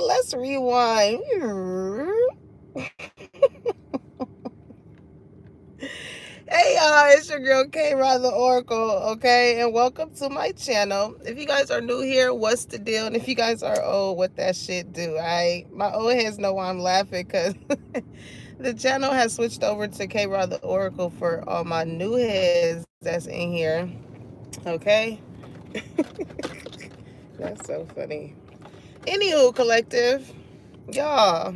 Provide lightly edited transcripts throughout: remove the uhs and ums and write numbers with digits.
Let's rewind. Hey y'all, it's your girl K Rod the Oracle, okay? And welcome to my channel. If you guys are new here, what's the deal? And if you guys are old, what that shit do? My old heads know why I'm laughing because the channel has switched over to K Rod the Oracle for all my new heads that's in here, okay? That's so funny. Anywho, collective, y'all,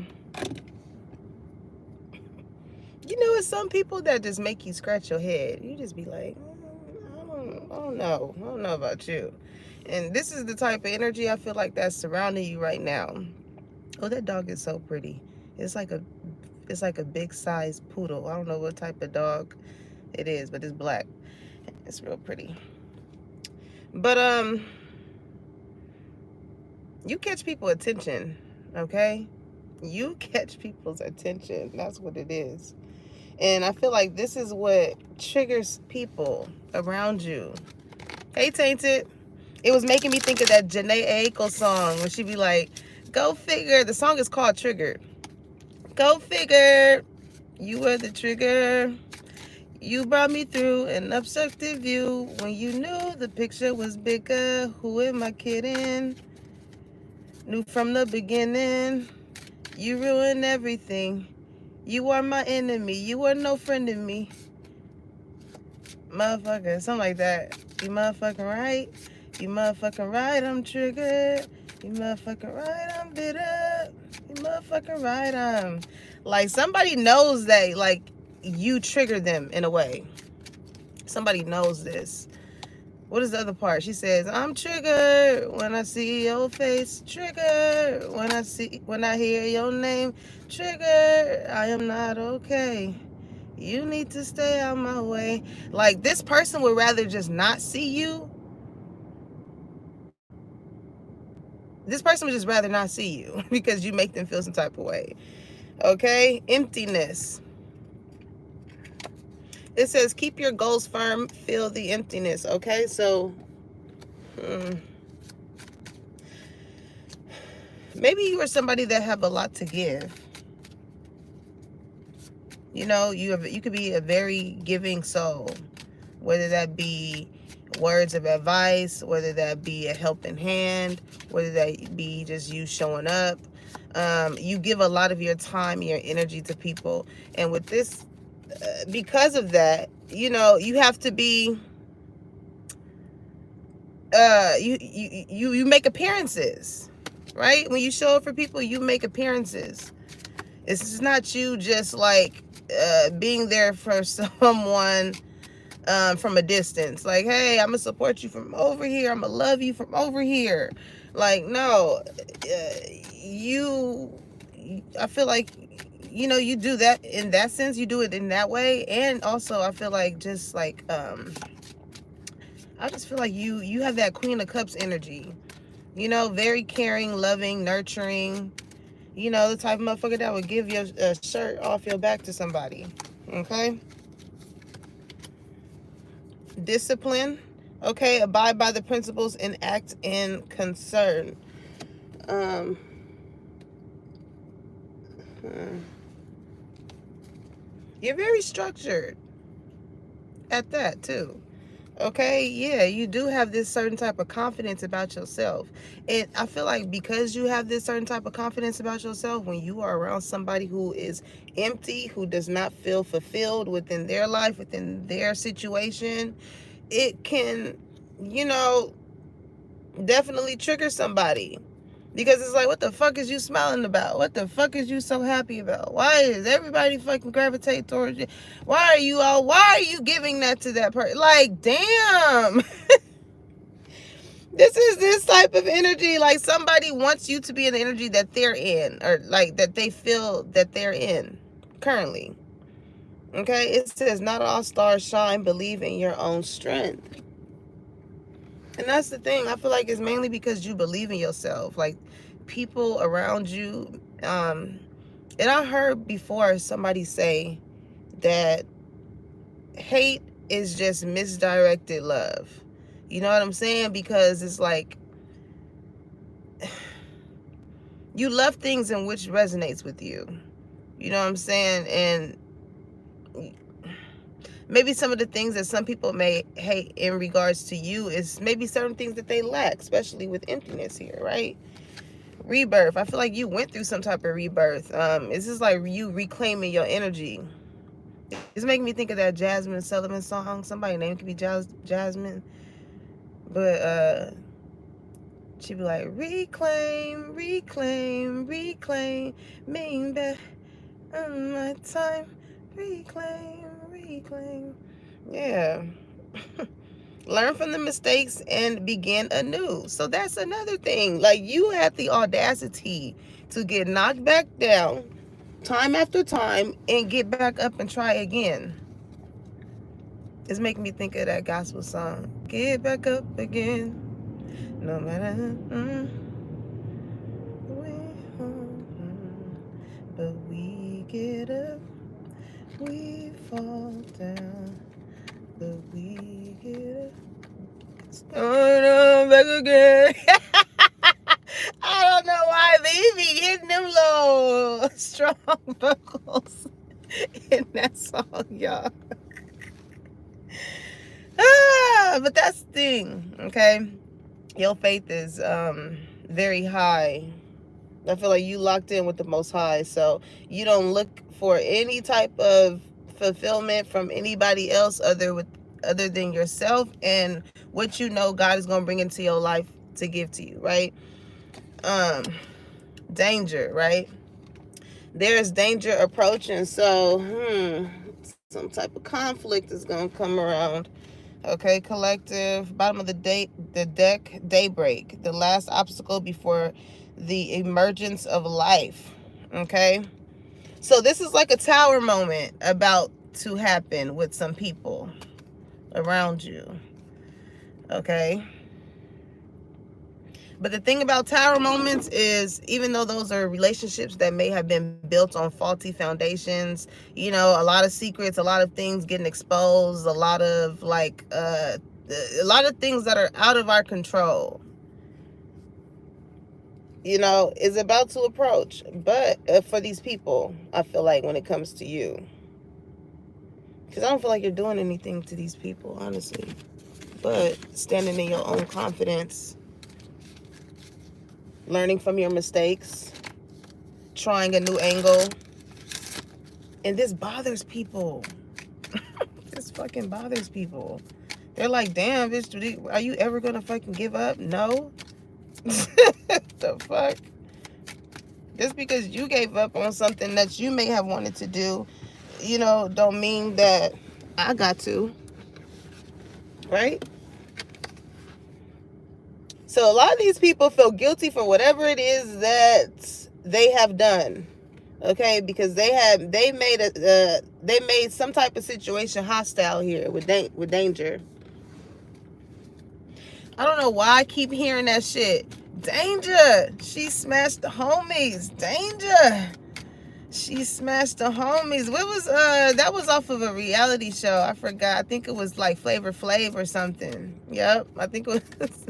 you know, it's some people that just make you scratch your head. You just be like, I don't know about you. And this is the type of energy I feel like that's surrounding you right now. Oh, that dog is so pretty. It's like a, it's like a big size poodle. I don't know what type of dog it is, but it's black. It's real pretty. But you catch people attention, okay? You catch people's attention. That's what it is. And I feel like this is what triggers people around you. Hey, Tainted. It was making me think of that Janae Aiko song when she be like, go figure. The song is called Triggered. Go figure. You were the trigger. You brought me through an obstructive view when you knew the picture was bigger. Who am I kidding? Knew from the beginning. You ruined everything. You are my enemy. You are no friend of me. Motherfucker, something like that. You motherfucking right. You motherfucking right, I'm triggered. You motherfucking right, I'm bitter. You motherfucking right, I'm... Like, somebody knows that, like, you trigger them in a way. Somebody knows this. What is the other part? She says, I'm triggered when I see your face. Triggered when I hear your name. Triggered, I am not okay. You need to stay out my way. Like, this person would rather just not see you. This person would just rather not see you because you make them feel some type of way. Okay? Emptiness. It says, keep your goals firm, feel the emptiness. Okay? So, maybe you are somebody that have a lot to give. You know, you could be a very giving soul, whether that be words of advice, whether that be a helping hand, whether that be just you showing up. You give a lot of your time, your energy to people, and with this, because of that, you know, you have to be. You make appearances, right? When you show up for people, you make appearances. It's not you just like being there for someone from a distance. Like, hey, I'm gonna support you from over here. I'm gonna love you from over here. Like, no, you. I feel like, you know, you do that in that sense. You do it in that way, and also I feel like just like I just feel like you have that Queen of Cups energy. You know, very caring, loving, nurturing. You know, the type of motherfucker that would give your shirt off your back to somebody. Okay? Discipline. Okay? Abide by the principles and act in concern. Um, you're very structured at that, too. Okay, yeah, you do have this certain type of confidence about yourself. And I feel like because you have this certain type of confidence about yourself, when you are around somebody who is empty, who does not feel fulfilled within their life, within their situation, it can, you know, definitely trigger somebody. Because it's like, what the fuck is you smiling about? What the fuck is you so happy about? Why is everybody fucking gravitate towards you? Why are you giving that to that person? Like, damn. This is this type of energy. Like, somebody wants you to be in the energy that they're in, or like that they feel that they're in currently. Okay? It says, not all stars shine, believe in your own strength. And that's the thing. I feel like it's mainly because you believe in yourself. Like, people around you, and I heard before somebody say that hate is just misdirected love. You know what I'm saying? Because it's like, You love things in which resonates with you. You know what I'm saying? And maybe some of the things that some people may hate in regards to you is maybe certain things that they lack, especially with emptiness here, right? Rebirth. I feel like you went through some type of rebirth. This is like you reclaiming your energy. It's making me think of that Jasmine Sullivan song. Somebody name could be Jasmine. But she'd be like, reclaim, reclaim, reclaim, mean back my time, reclaim, reclaim. Yeah. Learn from the mistakes and begin anew. So that's another thing. Like, you had the audacity to get knocked back down time after time and get back up and try again. It's making me think of that gospel song. Get back up again. No matter. But we get up. We fall down. But we get up. Start on back again. I don't know why they be hitting them low, strong vocals in that song, y'all. But that's the thing, okay? Your faith is very high. I feel like you locked in with the Most High, so you don't look for any type of fulfillment from anybody else other than yourself and what you know God is going to bring into your life to give to you, right? Danger, right? There's danger approaching, so some type of conflict is going to come around. Okay, collective, bottom of the deck, daybreak, the last obstacle before the emergence of life. Okay, so this is like a tower moment about to happen with some people around you. Okay, but the thing about tower moments is, even though those are relationships that may have been built on faulty foundations, you know, a lot of secrets, a lot of things getting exposed, a lot of things that are out of our control, you know, is about to approach. But for these people, I feel like when it comes to you, because I don't feel like you're doing anything to these people, honestly, but standing in your own confidence, learning from your mistakes, trying a new angle. And this bothers people. This fucking bothers people. They're like, damn, bitch, are you ever gonna fucking give up? No. The fuck? Just because you gave up on something that you may have wanted to do, you know, don't mean that I got to. Right? So a lot of these people feel guilty for whatever it is that they have done, okay? Because they made some type of situation hostile here with danger. I don't know why I keep hearing that shit. Danger. She smashed the homies. Danger. She smashed the homies. What was that was off of a reality show. I forgot. I think it was like Flavor Flav or something. Yep. I think it was.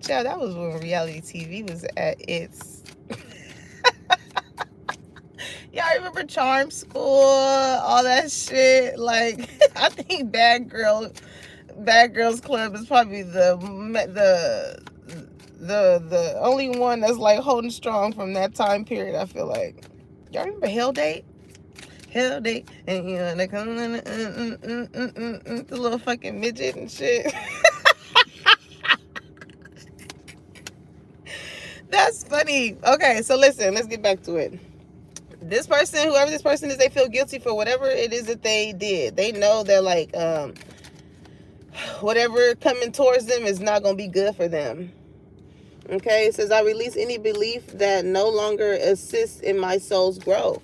Child, that was when reality TV was at its. Y'all remember Charm School, all that shit? Like, I think Bad Girls Club is probably the only one that's like holding strong from that time period. I feel like. Y'all remember Hell Date? Hell Date, and you know they come the little fucking midget and shit. That's funny. Okay, so listen, let's get back to it. This person, whoever this person is, they feel guilty for whatever it is that they did. They know that, like, whatever coming towards them is not going to be good for them. Okay, it says, I release any belief that no longer assists in my soul's growth.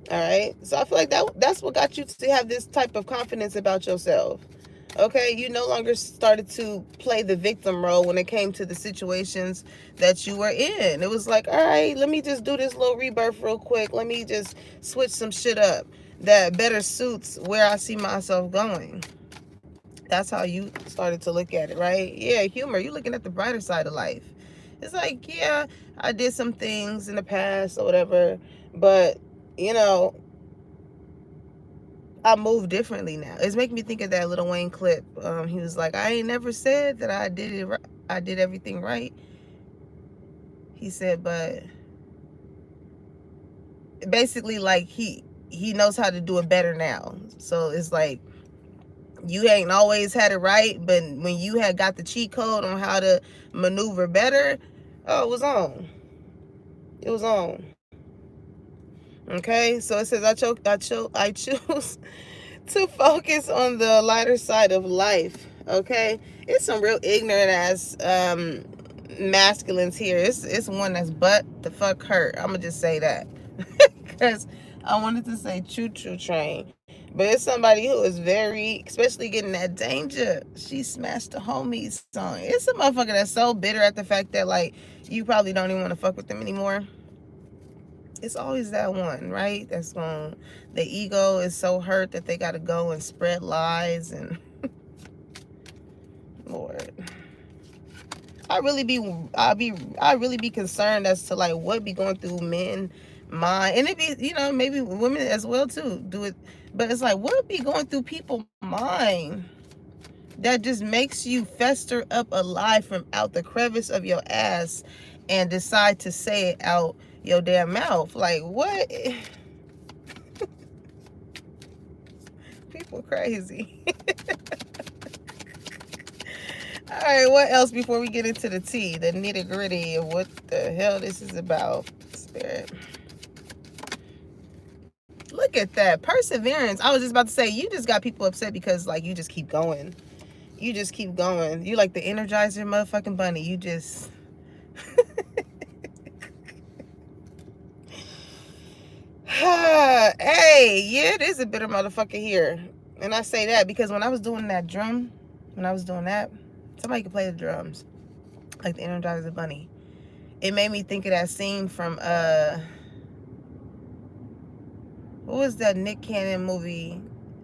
All right, so I feel like that's what got you to have this type of confidence about yourself. Okay, you no longer started to play the victim role when it came to the situations that you were in. It was like, all right, let me just do this little rebirth real quick. Let me just switch some shit up that better suits where I see myself going. That's how you started to look at it, right? Yeah, humor. You're looking at the brighter side of life. It's like, yeah, I did some things in the past or whatever, but you know, I move differently now. It's making me think of that Lil Wayne clip. He was like, I ain't never said that I did it right. I did everything right. He said, but basically like he knows how to do it better now. So it's like, you ain't always had it right, but when you had got the cheat code on how to maneuver better, oh, it was on. It was on. Okay, so it says I choose to focus on the lighter side of life. Okay, it's some real ignorant ass masculines here. It's one that's butt the fuck hurt. I'm gonna just say that because I wanted to say choo choo train, but it's somebody who is very, especially getting that danger. She smashed the homies song. It's a motherfucker that's so bitter at the fact that like you probably don't even want to fuck with them anymore. It's always that one, right? That's going, the ego is so hurt that they got to go and spread lies and Lord. I really be concerned as to like what be going through men mind, and it be, you know, maybe women as well too do it, but it's like what be going through people mind that just makes you fester up a lie from out the crevice of your ass and decide to say it out your damn mouth. Like what? People crazy. All right, what else before we get into the tea, the nitty gritty of what the hell this is about? Spirit. Look at that perseverance. I was just about to say, you just got people upset because like you just keep going. You just keep going. You like the Energizer motherfucking bunny. You just. Hey, yeah, it is a bitter motherfucker here. And I say that because when I was doing that drum, somebody could play the drums. Like the Energizer bunny. It made me think of that scene from what was that Nick Cannon movie?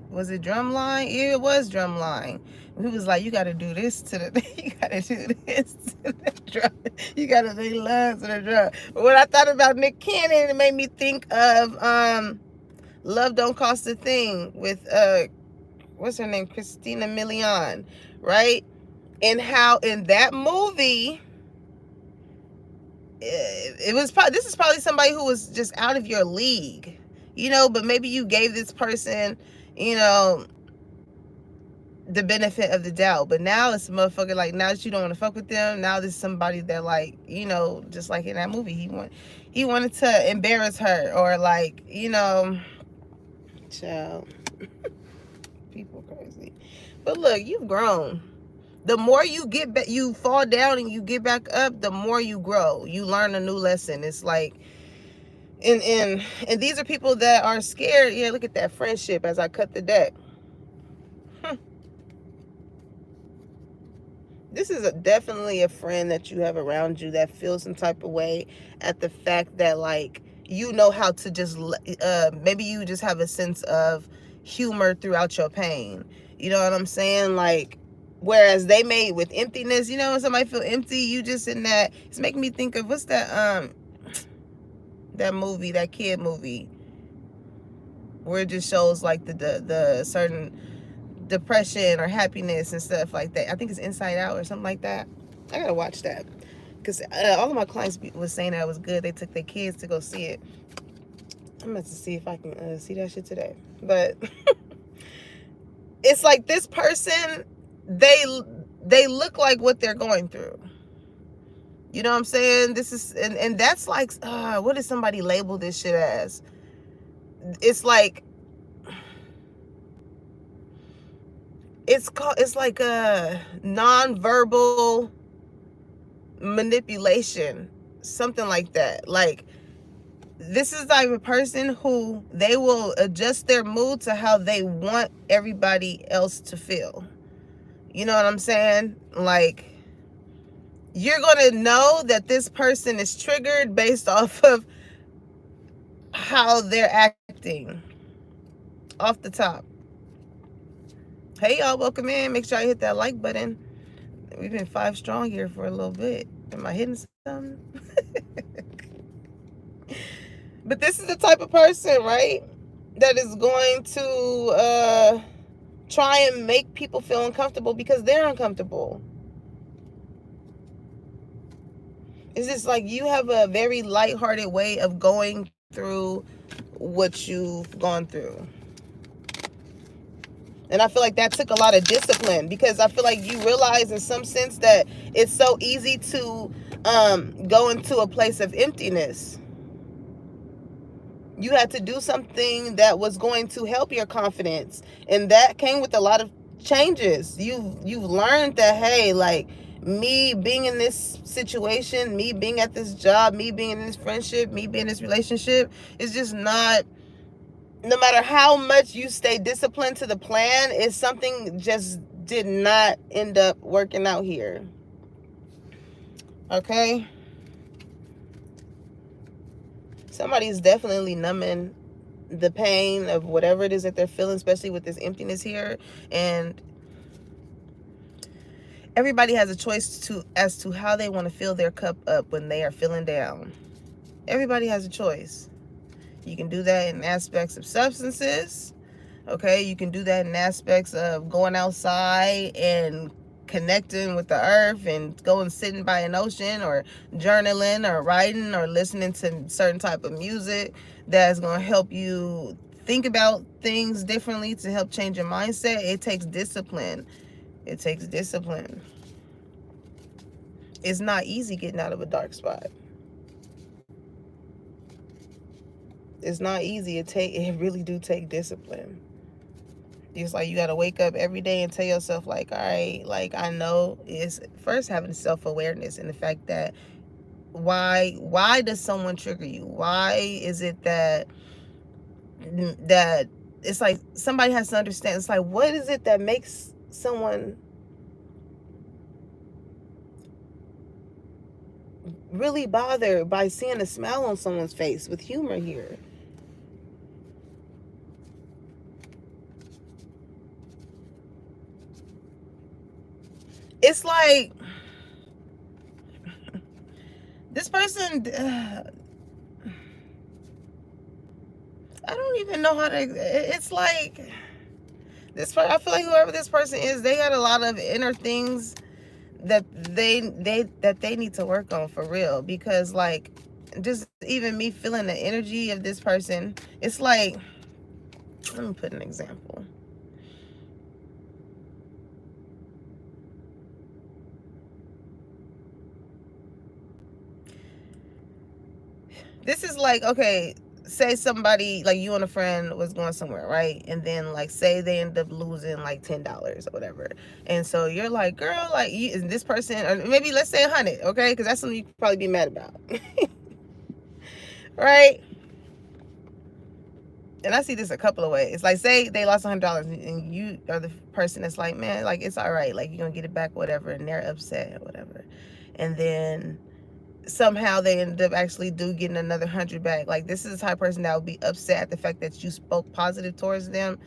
Was it Drumline? Yeah, it was Drumline. He was like, you gotta do this to the you gotta do this to the drum. You gotta make love to the drum. But when I thought about Nick Cannon, it made me think of Love Don't Cost a Thing with what's her name? Christina Milian, right? And how in that movie it was probably, this is probably somebody who was just out of your league, you know, but maybe you gave this person, you know, the benefit of the doubt. But now it's a motherfucker, like now that you don't want to fuck with them, now this is somebody that like, you know, just like in that movie, he wanted to embarrass her or like, you know, child. People crazy. But look, you've grown. The more you get back, you fall down and you get back up, the more you grow. You learn a new lesson. It's like, and these are people that are scared. Yeah, look at that friendship as I cut the deck. This is definitely a friend that you have around you that feels some type of way at the fact that like you know how to just maybe you just have a sense of humor throughout your pain. You know what I'm saying? Like, whereas they may with emptiness, you know, when somebody feel empty, you just in that. It's making me think of what's that that movie, that kid movie, where it just shows like the certain depression or happiness and stuff like that. I think it's Inside Out or something like that. I gotta watch that because all of my clients was saying that it was good. They took their kids to go see it. I'm about to see if I can see that shit today. But it's like this person, they look like what they're going through. You know what I'm saying? This is and that's like what did somebody label this shit as? It's like it's like a non-verbal manipulation, something like that. Like this is the type of person who they will adjust their mood to how they want everybody else to feel. You know what I'm saying? Like you're gonna know that this person is triggered based off of how they're acting off the top. Hey y'all, welcome in. Make sure you hit that like button. We've been 5 strong here for a little bit. Am I hitting something? But this is the type of person, right, that is going to try and make people feel uncomfortable because they're uncomfortable. It's just like you have a very lighthearted way of going through what you've gone through. And I feel like that took a lot of discipline, because I feel like you realize in some sense that it's so easy to go into a place of emptiness. You had to do something that was going to help your confidence, and that came with a lot of changes. You've learned that, hey, like, me being in this situation, me being at this job, me being in this friendship, me being in this relationship is just not, no matter how much you stay disciplined to the plan, it's something just did not end up working out here. Okay? Somebody's definitely numbing the pain of whatever it is that they're feeling, especially with this emptiness here. And everybody has a choice as to how they want to fill their cup up when they are feeling down. Everybody has a choice. You can do that in aspects of substances. Okay, you can do that in aspects of going outside and connecting with the earth and going sitting by an ocean, or journaling or writing or listening to certain type of music that's going to help you think about things differently to help change your mindset. It takes discipline. It takes discipline. It's not easy getting out of a dark spot. It's not easy. It really do take discipline. It's like you got to wake up every day and tell yourself, like, all right, like, I know. It's first having self-awareness and the fact that why does someone trigger you? Why is it that it's like somebody has to understand. It's like, what is it that makes someone really bothered by seeing a smile on someone's face with humor here? It's like this person, I don't even know how to, it's like this, I feel like whoever this person is, they got a lot of inner things that they need to work on for real. Because, like, just even me feeling the energy of this person, it's like, let me put an example. This is like, okay, say somebody, like you and a friend was going somewhere, right? And then, like, say they end up losing like $10 or whatever. And so you're like, girl, like, and this person, or maybe let's say 100, okay? Because that's something you could probably be mad about. Right? And I see this a couple of ways. Like, say they lost $100 and you are the person that's like, man, like, it's all right. Like, you're going to get it back, whatever. And they're upset or whatever. And then somehow they end up actually getting another 100 back. Like, this is the type of person that would be upset at the fact that you spoke positive towards them,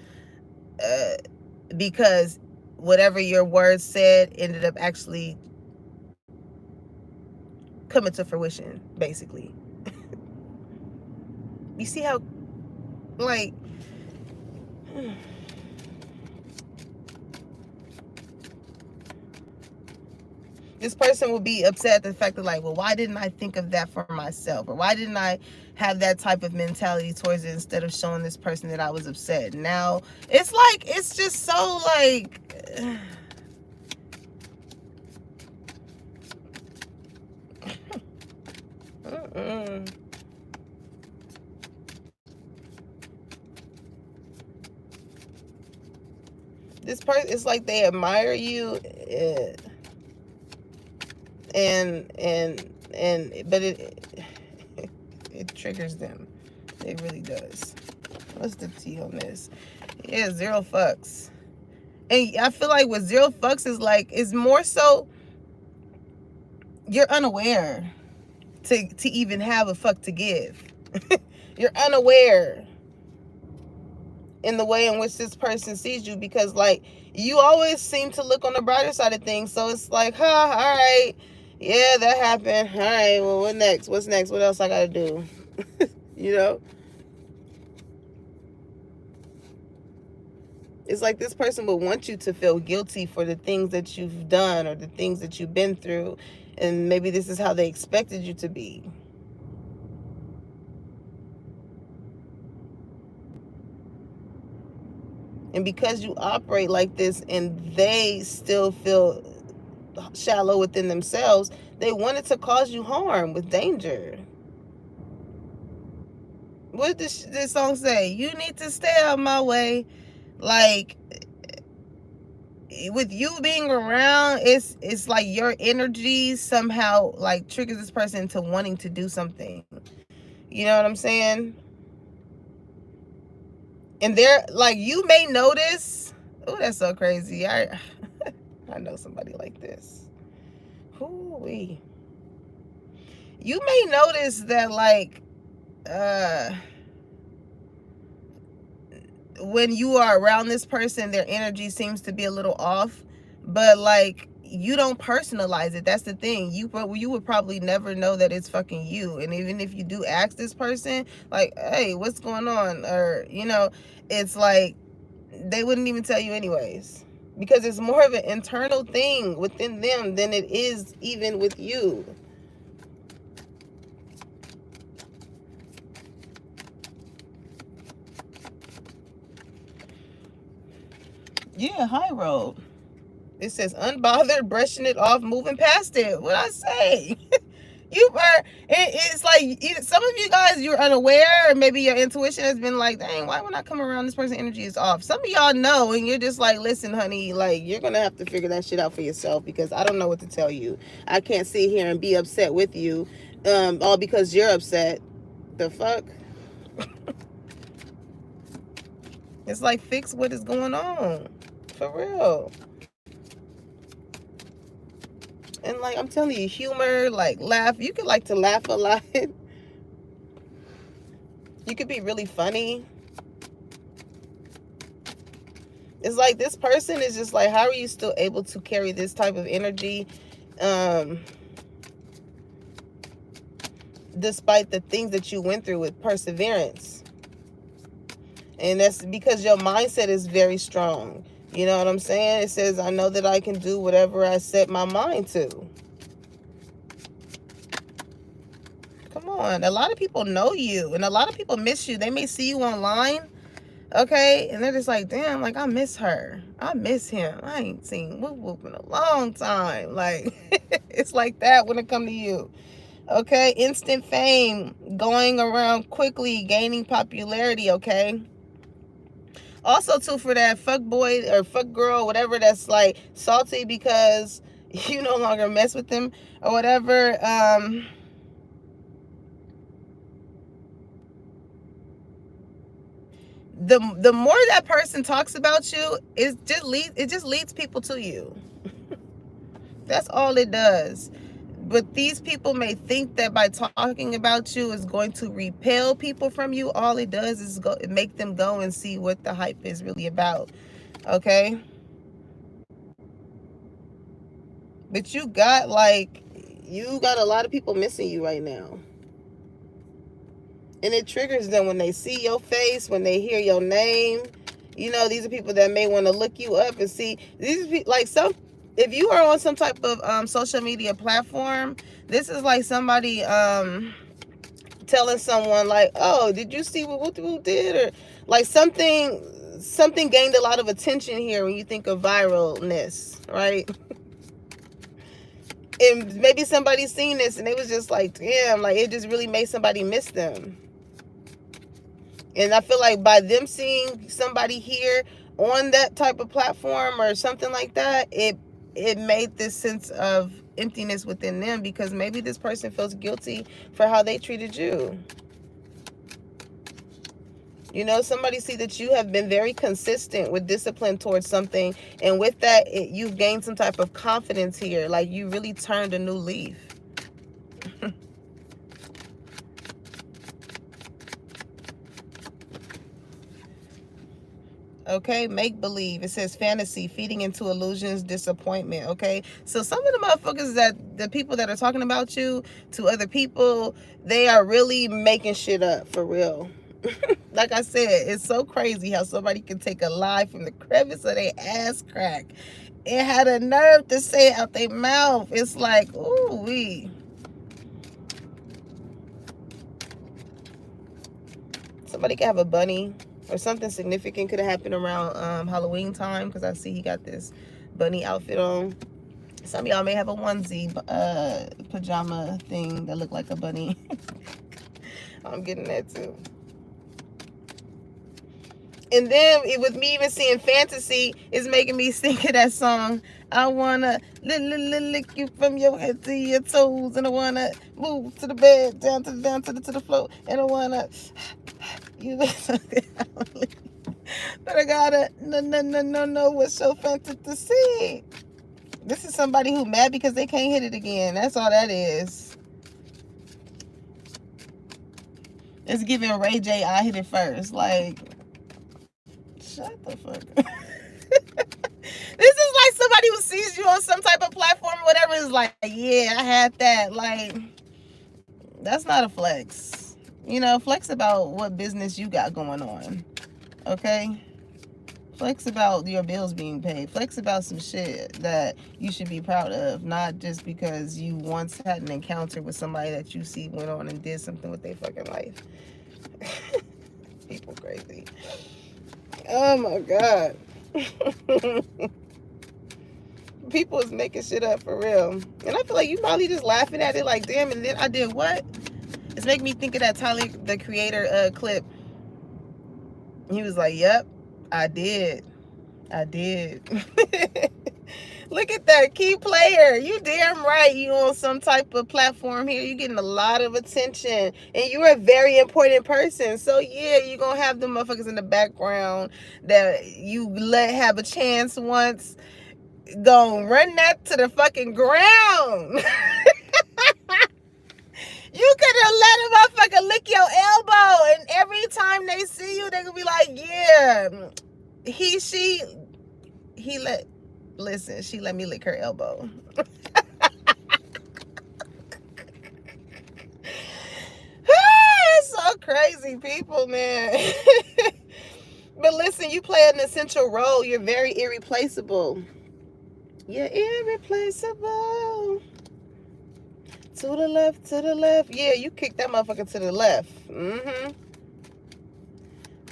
because whatever your words said ended up actually coming to fruition, basically. You see how, like, this person will be upset at the fact that, like, well, why didn't I think of that for myself? Or why didn't I have that type of mentality towards it instead of showing this person that I was upset? Now, it's like, it's just so, like, this person, it's like they admire you, but it triggers them. It really does. What's the T on this? Yeah, 0 fucks. And I feel like with 0 fucks is more so you're unaware to even have a fuck to give. You're unaware in the way in which this person sees you, because, like, you always seem to look on the brighter side of things. So it's like, all right, Yeah, that happened. All right, well, what next? What's next? What else I gotta do? You know? It's like this person would want you to feel guilty for the things that you've done or the things that you've been through. And maybe this is how they expected you to be. And because you operate like this and they still feel shallow within themselves, they wanted to cause you harm with danger. What does this song say? You need to stay out of my way. Like, with you being around, it's like your energy somehow like triggers this person into wanting to do something. You know what I'm saying? And they're like, you may notice. Oh, that's so crazy. I know somebody like this. Hoo-wee. You may notice that, like, when you are around this person, their energy seems to be a little off, but like you don't personalize it. That's the thing. You would probably never know that it's fucking you. And even if you do ask this person, like, hey, what's going on, or it's like they wouldn't even tell you anyways, because it's more of an internal thing within them than it is even with you. Yeah, high road. It says unbothered, brushing it off, moving past it. What I say? You are. It's like some of you guys, you're unaware, or maybe your intuition has been like, dang, why when I come around, this person's energy is off. Some of y'all know, and you're just like, listen, honey, like you're gonna have to figure that shit out for yourself, because I don't know what to tell you. I can't sit here and be upset with you, all because you're upset. The fuck? It's like, fix what is going on, for real. And like I'm telling you, humor, like laugh. You could like to laugh a lot. You could be really funny. It's like this person is just like, how are you still able to carry this type of energy, despite the things that you went through, with perseverance? And that's because your mindset is very strong. You know what I'm saying? It says, I know that I can do whatever I set my mind to. Come on. A lot of people know you, and a lot of people miss you. They may see you online, okay, and they're just like, damn, like I miss her, I miss him, I ain't seen Whoop Whoop in a long time. Like it's like that when it come to you, okay? Instant fame, going around quickly, gaining popularity, okay? Also too, for that fuck boy or fuck girl, whatever, that's like salty because you no longer mess with them or whatever. The more that person talks about you, it just leads people to you. That's all it does. But these people may think that by talking about you is going to repel people from you. All it does is make them go and see what the hype is really about. Okay? But you got a lot of people missing you right now. And it triggers them when they see your face, when they hear your name. These are people that may want to look you up and see. These are like if you are on some type of social media platform, this is like somebody telling someone like, oh, did you see what Woo did? Or like something gained a lot of attention here when you think of viralness, right? And maybe somebody's seen this and it was just like, damn, like it just really made somebody miss them. And I feel like by them seeing somebody here on that type of platform or something like that, it made this sense of emptiness within them, because maybe this person feels guilty for how they treated you. Somebody see that you have been very consistent with discipline towards something, and with that, you've gained some type of confidence here. Like you really turned a new leaf. Okay, make believe. It says fantasy, feeding into illusions, disappointment. Okay, so some of the motherfuckers that the people that are talking about you to other people, they are really making shit up for real. Like I said, it's so crazy how somebody can take a lie from the crevice of their ass crack and had a nerve to say it out their mouth. It's like, ooh wee. Somebody could have a bunny or something significant could have happened around Halloween time, because I see he got this bunny outfit on. Some of y'all may have a onesie pajama thing that look like a bunny. I'm getting that too. And then with me even seeing fantasy, is making me think of that song. I wanna lick you from your head to your toes, and I wanna move to the bed, down to the floor, and I wanna you. But I gotta no. What's so fantasy? This is somebody who mad because they can't hit it again. That's all that is. It's giving Ray J. I hit it first. Like, shut the fuck up. This is like somebody who sees you on some type of platform or whatever is like, yeah, I had that. Like, that's not a flex. You know, flex about what business you got going on. Okay? Flex about your bills being paid. Flex about some shit that you should be proud of, not just because you once had an encounter with somebody that you see went on and did something with their fucking life. People crazy. Oh my God. People is making shit up for real. And I feel like you probably just laughing at it like, damn, and then I did what? It's making me think of that Tyler, the Creator clip. He was like, yep, I did. Look at that, key player. You damn right you on some type of platform here. You getting a lot of attention. And you're a very important person. So yeah, you gonna have the motherfuckers in the background that you let have a chance once. Gonna run that to the fucking ground. You could have let a motherfucker lick your elbow, and every time they see you, they gonna be like, yeah, she let me lick her elbow. It's so crazy, people, man. But listen, you play an essential role. You're very irreplaceable. You're irreplaceable. To the left, to the left. Yeah, you kick that motherfucker to the left. Mm-hmm.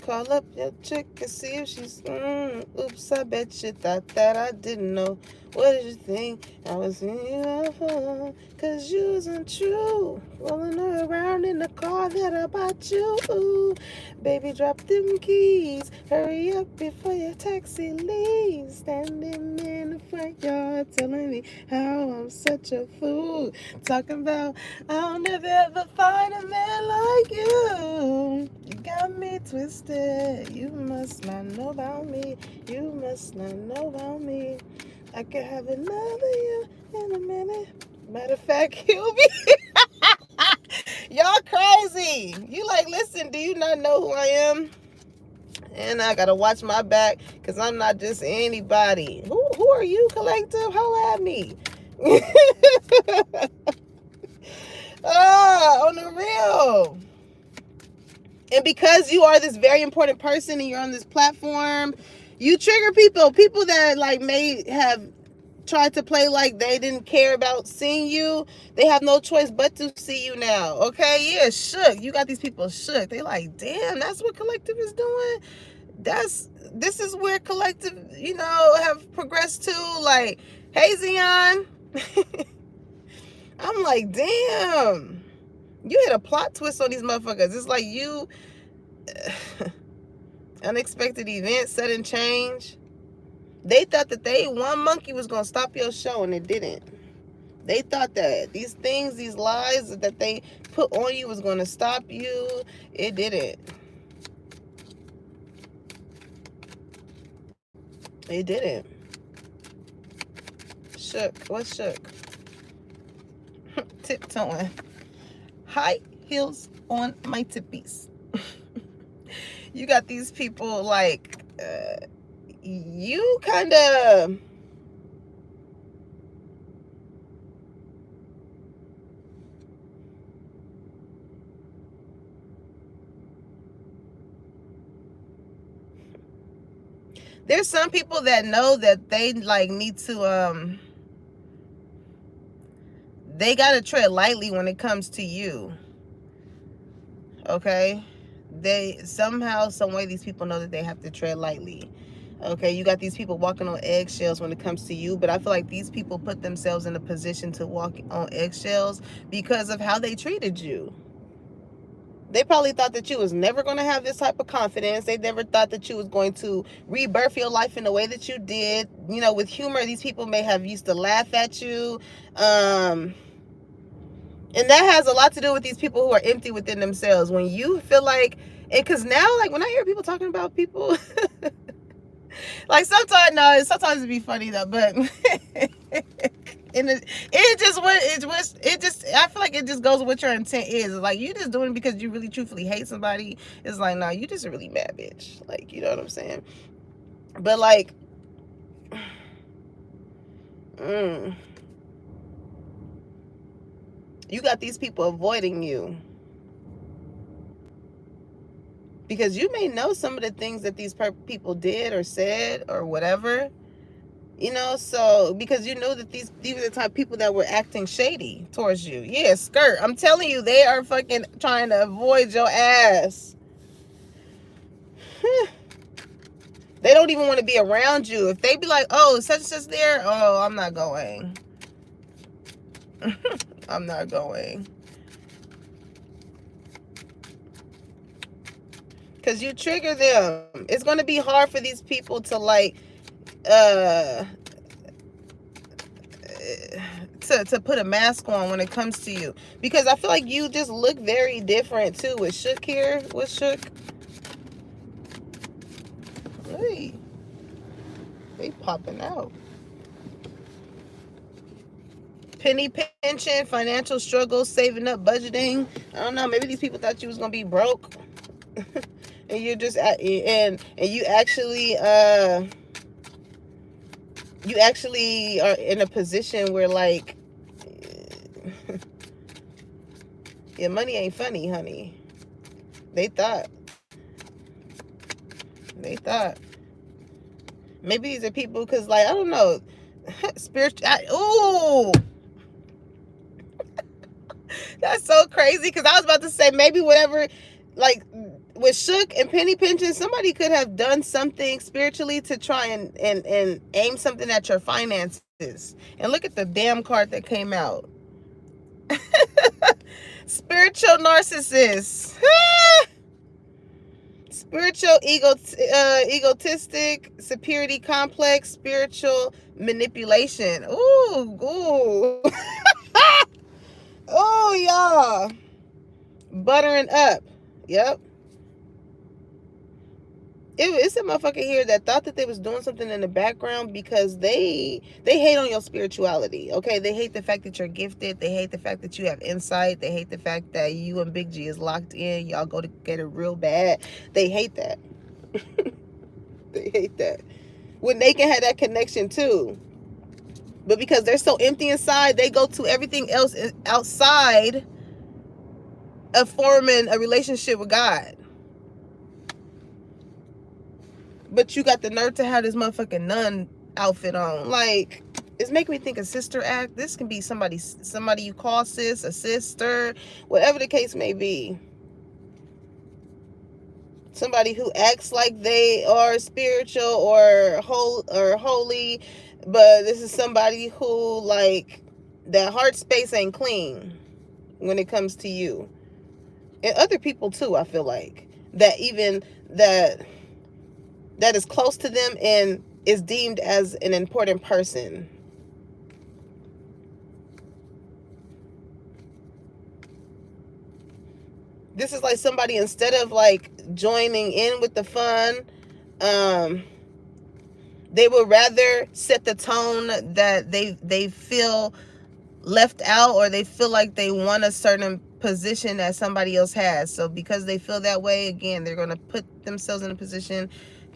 Call up your chick and see if she's oops, I bet you thought that I didn't know. What did you think I was in you for? Cause you wasn't true. Rolling around in the car that I bought you. Ooh, baby, drop them keys. Hurry up before your taxi leaves. Standing in the front yard telling me how I'm such a fool. Talking about I'll never ever find a man like you. You got me twisted. You must not know about me. You must not know about me. I could have another you in a minute. Matter of fact, you'll be. Y'all crazy. You like, listen, do you not know who I am? And I gotta watch my back because I'm not just anybody. Who are you, Collective? Holla at me. On the real. And because you are this very important person and you're on this platform, you trigger people that like may have tried to play like they didn't care about seeing you. They have no choice but to see you now. Okay, yeah, shook. You got these people shook. They like, damn, that's what Collective is doing. This is where Collective, have progressed to. Like, hey, Zion. I'm like, damn. You hit a plot twist on these motherfuckers. It's like you unexpected event, sudden change. They thought that one monkey was gonna stop your show, and it didn't. They thought that these things, these lies that they put on you was gonna stop you. It didn't. It didn't. Shook. What's shook? Tiptoeing. High heels on my tippies. You got these people like you kind of, there's some people that know that they like need to they gotta tread lightly when it comes to you. Okay, they somehow, some way, these people know that they have to tread lightly. Okay, you got these people walking on eggshells when it comes to you, but I feel like these people put themselves in a position to walk on eggshells because of how they treated you. They probably thought that you was never going to have this type of confidence. They never thought that you was going to rebirth your life in the way that you did. You know, with humor, these people may have used to laugh at you. And that has a lot to do with these people who are empty within themselves. When you feel like, and because now, like, when I hear people talking about people, like, sometimes it'd be funny though, but and it just, I feel like it just goes with what your intent is. Like, you just doing it because you really truthfully hate somebody. It's like, no, you just a really mad bitch. Like, you know what I'm saying? But like, you got these people avoiding you because you may know some of the things that these people did or said or whatever. You know, so because you know that these are the type of people that were acting shady towards you. Yeah, skirt. I'm telling you, they are fucking trying to avoid your ass. They don't even want to be around you. If they be like, oh, such and such there, oh, I'm not going. I'm not going. Because you trigger them. It's going to be hard for these people to like, to put a mask on when it comes to you, because I feel like you just look very different too with Shook here. With Shook, hey, they popping out. Penny pension, financial struggles, saving up, budgeting. I don't know. Maybe these people thought you was gonna be broke, and you're just and you actually are in a position where like your money ain't funny, honey. They thought. Maybe these are people because, like, I don't know, spiritual. Ooh, that's so crazy. Because I was about to say maybe whatever, like with Shook and Penny Pension, somebody could have done something spiritually to try and aim something at your finances. And look at the damn card that came out. Spiritual narcissist. Spiritual egotistic, superiority complex, spiritual manipulation. Ooh. Oh, y'all. Buttering up. Yep. It's a motherfucker here that thought that they was doing something in the background because they hate on your spirituality. Okay, they hate the fact that you're gifted. They hate the fact that you have insight. They hate the fact that you and Big G is locked in. Y'all go together real bad. They hate that. They hate that when they can have that connection too. But because they're so empty inside, they go to everything else outside of forming a relationship with God. But you got the nerve to have this motherfucking nun outfit on. Like, it's making me think of Sister Act. This can be somebody you call sis, a sister, whatever the case may be. Somebody who acts like they are spiritual or holy, but this is somebody who, like, that heart space ain't clean when it comes to you. And other people too, I feel like. That is close to them and is deemed as an important person. This is like somebody, instead of like joining in with the fun, they would rather set the tone that they feel left out, or they feel like they want a certain position that somebody else has. So because they feel that way, again, they're going to put themselves in a position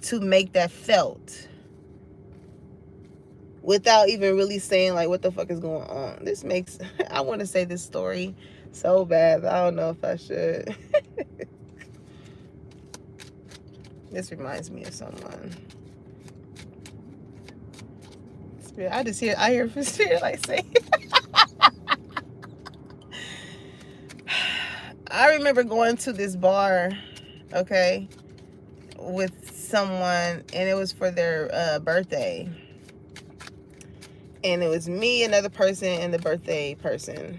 to make that felt without even really saying like what the fuck is going on. This makes I want to say this story so bad, but I don't know if I should. This reminds me of someone. Spirit, I hear from Spirit like say. I remember going to this bar, okay, with someone, and it was for their birthday. And it was me, another person, and the birthday person.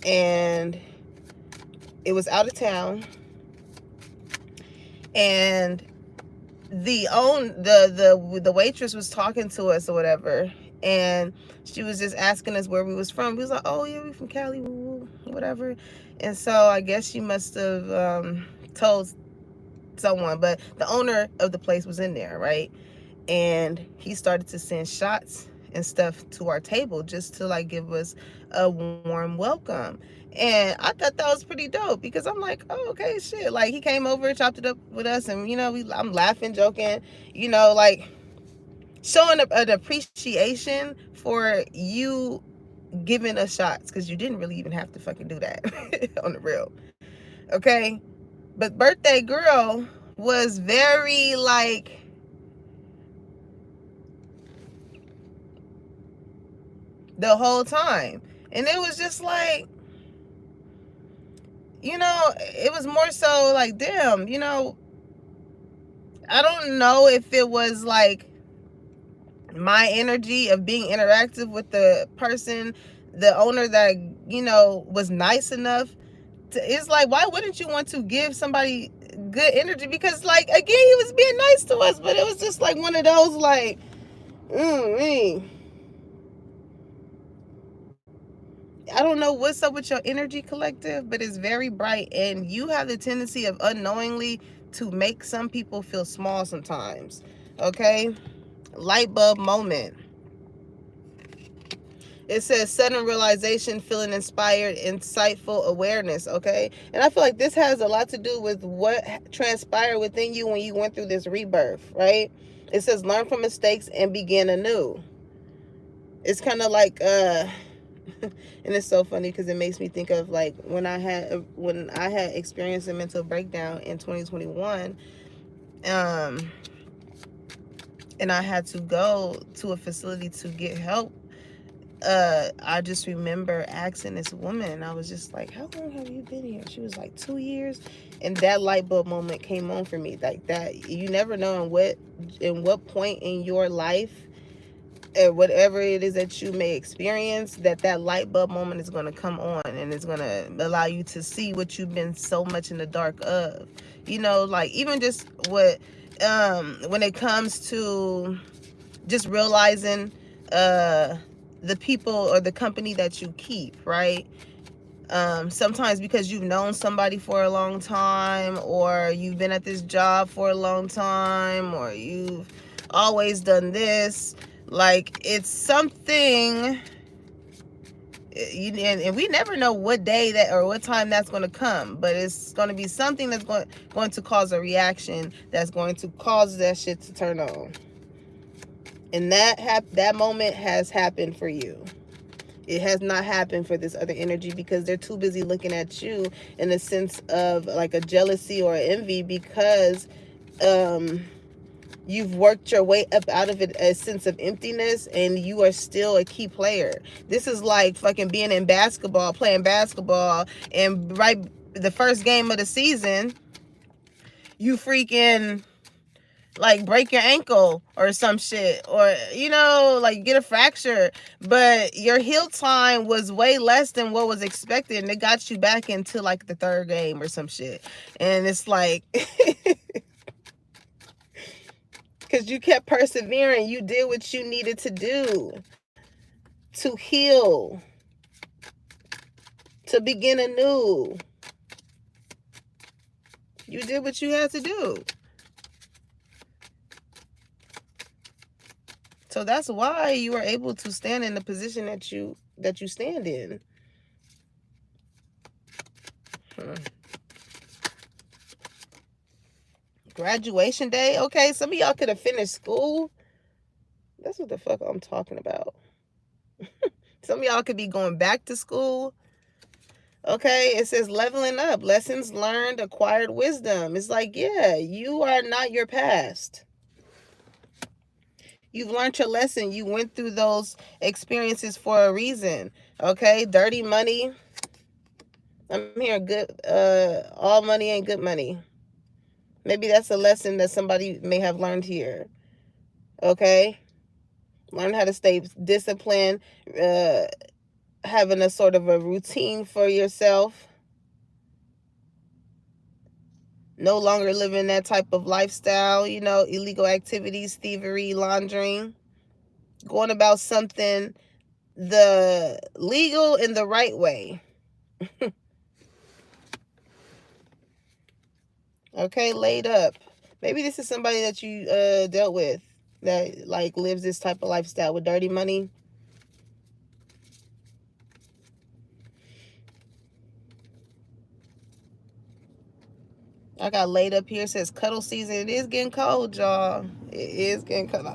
And it was out of town. And the waitress was talking to us or whatever, and she was just asking us where we was from. We was like, oh yeah, we from Cali, whatever. And so I guess she must have told someone, but the owner of the place was in there, right? And he started to send shots and stuff to our table just to like give us a warm welcome. And I thought that was pretty dope because I'm like, oh, okay, shit. Like he came over, chopped it up with us, and you know, I'm laughing, joking, you know, like showing an appreciation for you giving us shots because you didn't really even have to fucking do that on the real. Okay. But birthday girl was very like, the whole time. And it was just like, you know, it was more so like, damn, you know, I don't know if it was like my energy of being interactive with the person, the owner that, you know, was nice enough to, it's like, why wouldn't you want to give somebody good energy? Because like, again, he was being nice to us, but it was just like one of those like, I don't know what's up with your energy, collective, but it's very bright, and you have the tendency of unknowingly to make some people feel small sometimes. Okay? Light bulb moment. It says sudden realization, feeling inspired, insightful awareness. Okay? And I feel like this has a lot to do with what transpired within you when you went through this rebirth, right? It says learn from mistakes and begin anew. It's kind of like and it's so funny because it makes me think of like when I had experienced a mental breakdown in 2021, and I had to go to a facility to get help. I just remember asking this woman, I was just like, how long have you been here? She was like 2 years. And that light bulb moment came on for me. Like that, you never know in what point in your life, whatever it is that you may experience, that light bulb moment is going to come on, and it's going to allow you to see what you've been so much in the dark of. You know, like even just what when it comes to just realizing the people or the company that you keep, right? Sometimes because you've known somebody for a long time, or you've been at this job for a long time, or you've always done this, like it's something, and we never know what day that or what time that's going to come, but it's going to be something that's going to cause a reaction that's going to cause that shit to turn on. And that moment has happened for you. It has not happened for this other energy because they're too busy looking at you in a sense of like a jealousy or envy because you've worked your way up out of it, a sense of emptiness, and you are still a key player. This is like fucking being in basketball, playing basketball, and right the first game of the season, you freaking like break your ankle or some shit, or you know, like get a fracture, but your heal time was way less than what was expected, and it got you back into like the third game or some shit. And it's like because you kept persevering, you did what you needed to do to heal, to begin anew. You did what you had to do. So that's why you were able to stand in the position that you stand in. Graduation day. Okay, some of y'all could have finished school. That's what the fuck I'm talking about. Some of y'all could be going back to school. Okay, it says leveling up, lessons learned, acquired wisdom. It's like, yeah, you are not your past. You've learned your lesson. You went through those experiences for a reason. Okay, dirty money. I'm hearing good, all money ain't good money. Maybe that's a lesson that somebody may have learned here. Okay, learn how to stay disciplined, having a sort of a routine for yourself. No longer living that type of lifestyle, you know, illegal activities, thievery, laundering, going about something the legal and the right way. Okay, laid up. Maybe this is somebody that you dealt with that like lives this type of lifestyle with dirty money. I got laid up here. It says cuddle season. It is getting cold, y'all. It is getting cold.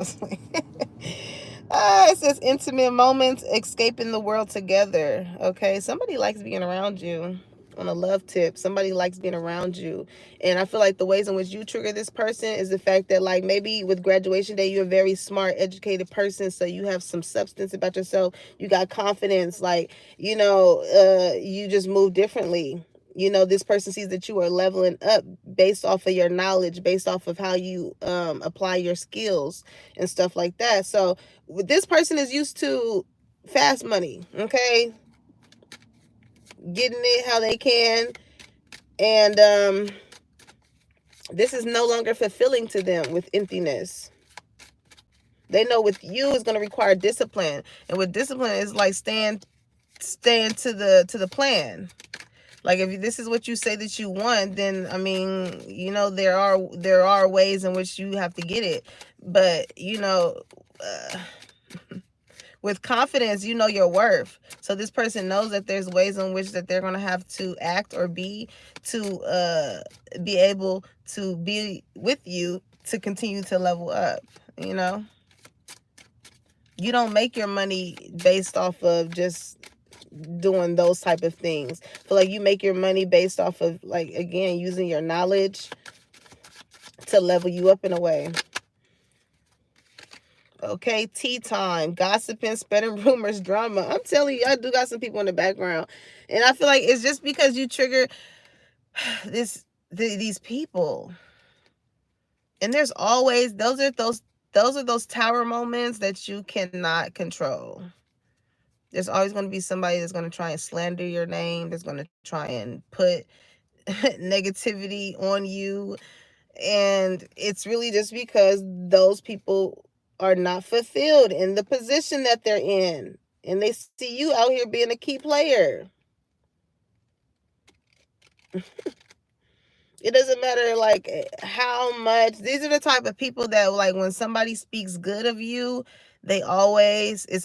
It says intimate moments, escaping the world together. Okay, somebody likes being around you. On a love tip, somebody likes being around you. And I feel like the ways in which you trigger this person is the fact that, like, maybe with graduation day, you're a very smart, educated person, so you have some substance about yourself. You got confidence, like, you know, you just move differently. You know, this person sees that you are leveling up based off of your knowledge, based off of how you apply your skills and stuff like that. So this person is used to fast money, okay? Getting it how they can. And this is no longer fulfilling to them with emptiness. They know with you is going to require discipline. And with discipline is like staying to the plan. Like, if this is what you say that you want, then, I mean, you know, there are ways in which you have to get it. But, you know, with confidence, you know your worth. So this person knows that there's ways in which that they're going to have to act or be to be able to be with you to continue to level up, you know? You don't make your money based off of just doing those type of things. I feel like you make your money based off of, like, again, using your knowledge to level you up in a way. Okay, tea time, gossiping, spreading rumors, drama. I'm telling you, I do got some people in the background. And I feel like it's just because you trigger these people. And there's always, those are those tower moments that you cannot control. There's always going to be somebody that's going to try and slander your name, that's going to try and put negativity on you. And it's really just because those people are not fulfilled in the position that they're in. And they see you out here being a key player. It doesn't matter, like, how much. These are the type of people that, like, when somebody speaks good of you, it's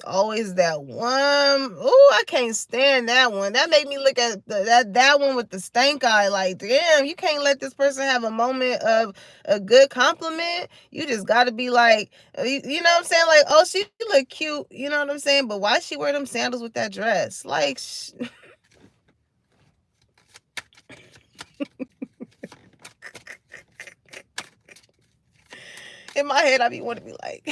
always that one. Oh, I can't stand that one. That made me look at that one with the stank eye. Like, damn, you can't let this person have a moment of a good compliment. You just got to be like, you know what I'm saying? Like, oh, she look cute. You know what I'm saying? But why she wear them sandals with that dress? Like, in my head, I be wanting to be like,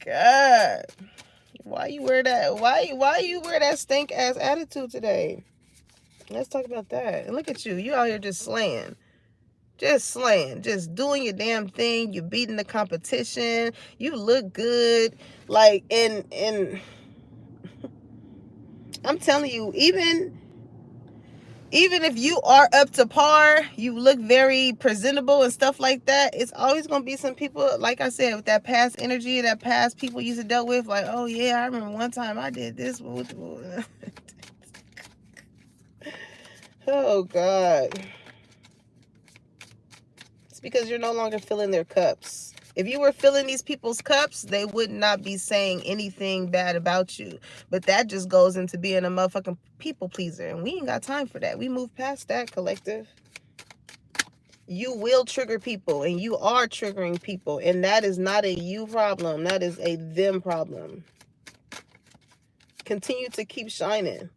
God, why you wear that? Why you wear that stink ass attitude today? Let's talk about that. And look at you. You out here just slaying. Just doing your damn thing. You beating the competition. You look good. Like, and I'm telling you, even if you are up to par, you look very presentable and stuff like that, it's always going to be some people, like I said, with that past energy, that past people used to dealt with, like, oh yeah, I remember one time I did this. Oh God. It's because you're no longer filling their cups. If you were filling these people's cups, they would not be saying anything bad about you. But that just goes into being a motherfucking people pleaser. And we ain't got time for that. We move past that, collective. You will trigger people, and you are triggering people. And that is not a you problem. That is a them problem. Continue to keep shining.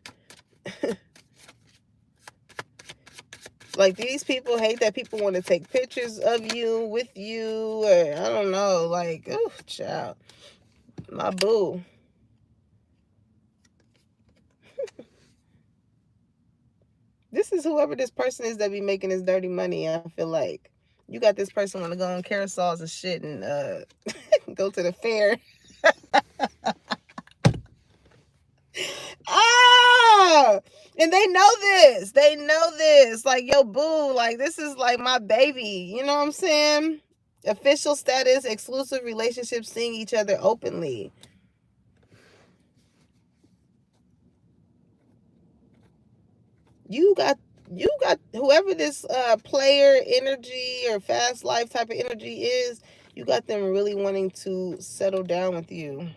Like, these people hate that people want to take pictures of you, with you, or I don't know. Like, oh, child. My boo. This is whoever this person is that be making this dirty money. I feel like you got this person want to go on carousels and shit and go to the fair. Ah, and they know this. They know this. Like, yo, boo. Like, this is like my baby. You know what I'm saying? Official status, exclusive relationships, seeing each other openly. You got whoever this player energy or fast life type of energy is, you got them really wanting to settle down with you.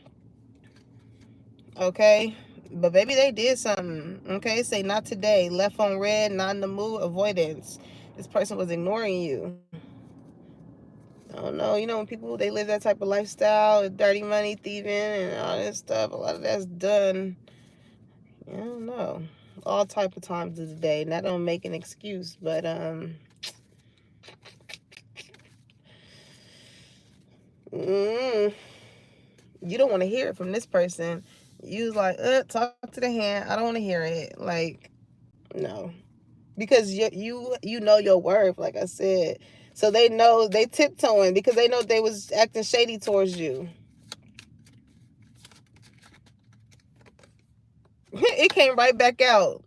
Okay? But baby, they did something. Okay? Say not today. Left on red, not in the mood, avoidance. This person was ignoring you. I don't know. You know, when people, they live that type of lifestyle, dirty money, thieving, and all this stuff, a lot of that's done. I don't know. All type of times of the day. And that don't make an excuse, but you don't want to hear it from this person. You was like, talk to the hand. I don't want to hear it. Like, no. Because you know your worth, like I said. So they know, they tiptoeing because they know they was acting shady towards you. It came right back out.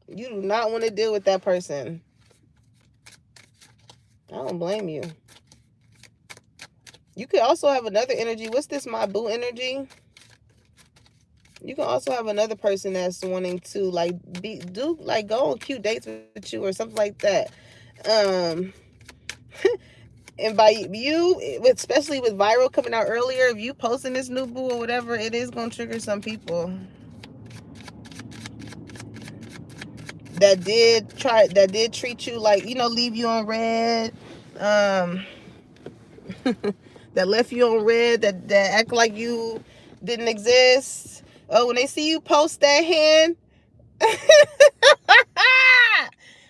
You do not want to deal with that person. I don't blame you. You could also have another energy. What's this, my boo energy? You can also have another person that's wanting to like go on cute dates with you or something like that. And by you, especially with viral coming out earlier, if you posting this new boo or whatever, it is gonna trigger some people that did treat you like, leave you on red, that left you on red, that act like you didn't exist. Oh, when they see you post that hand,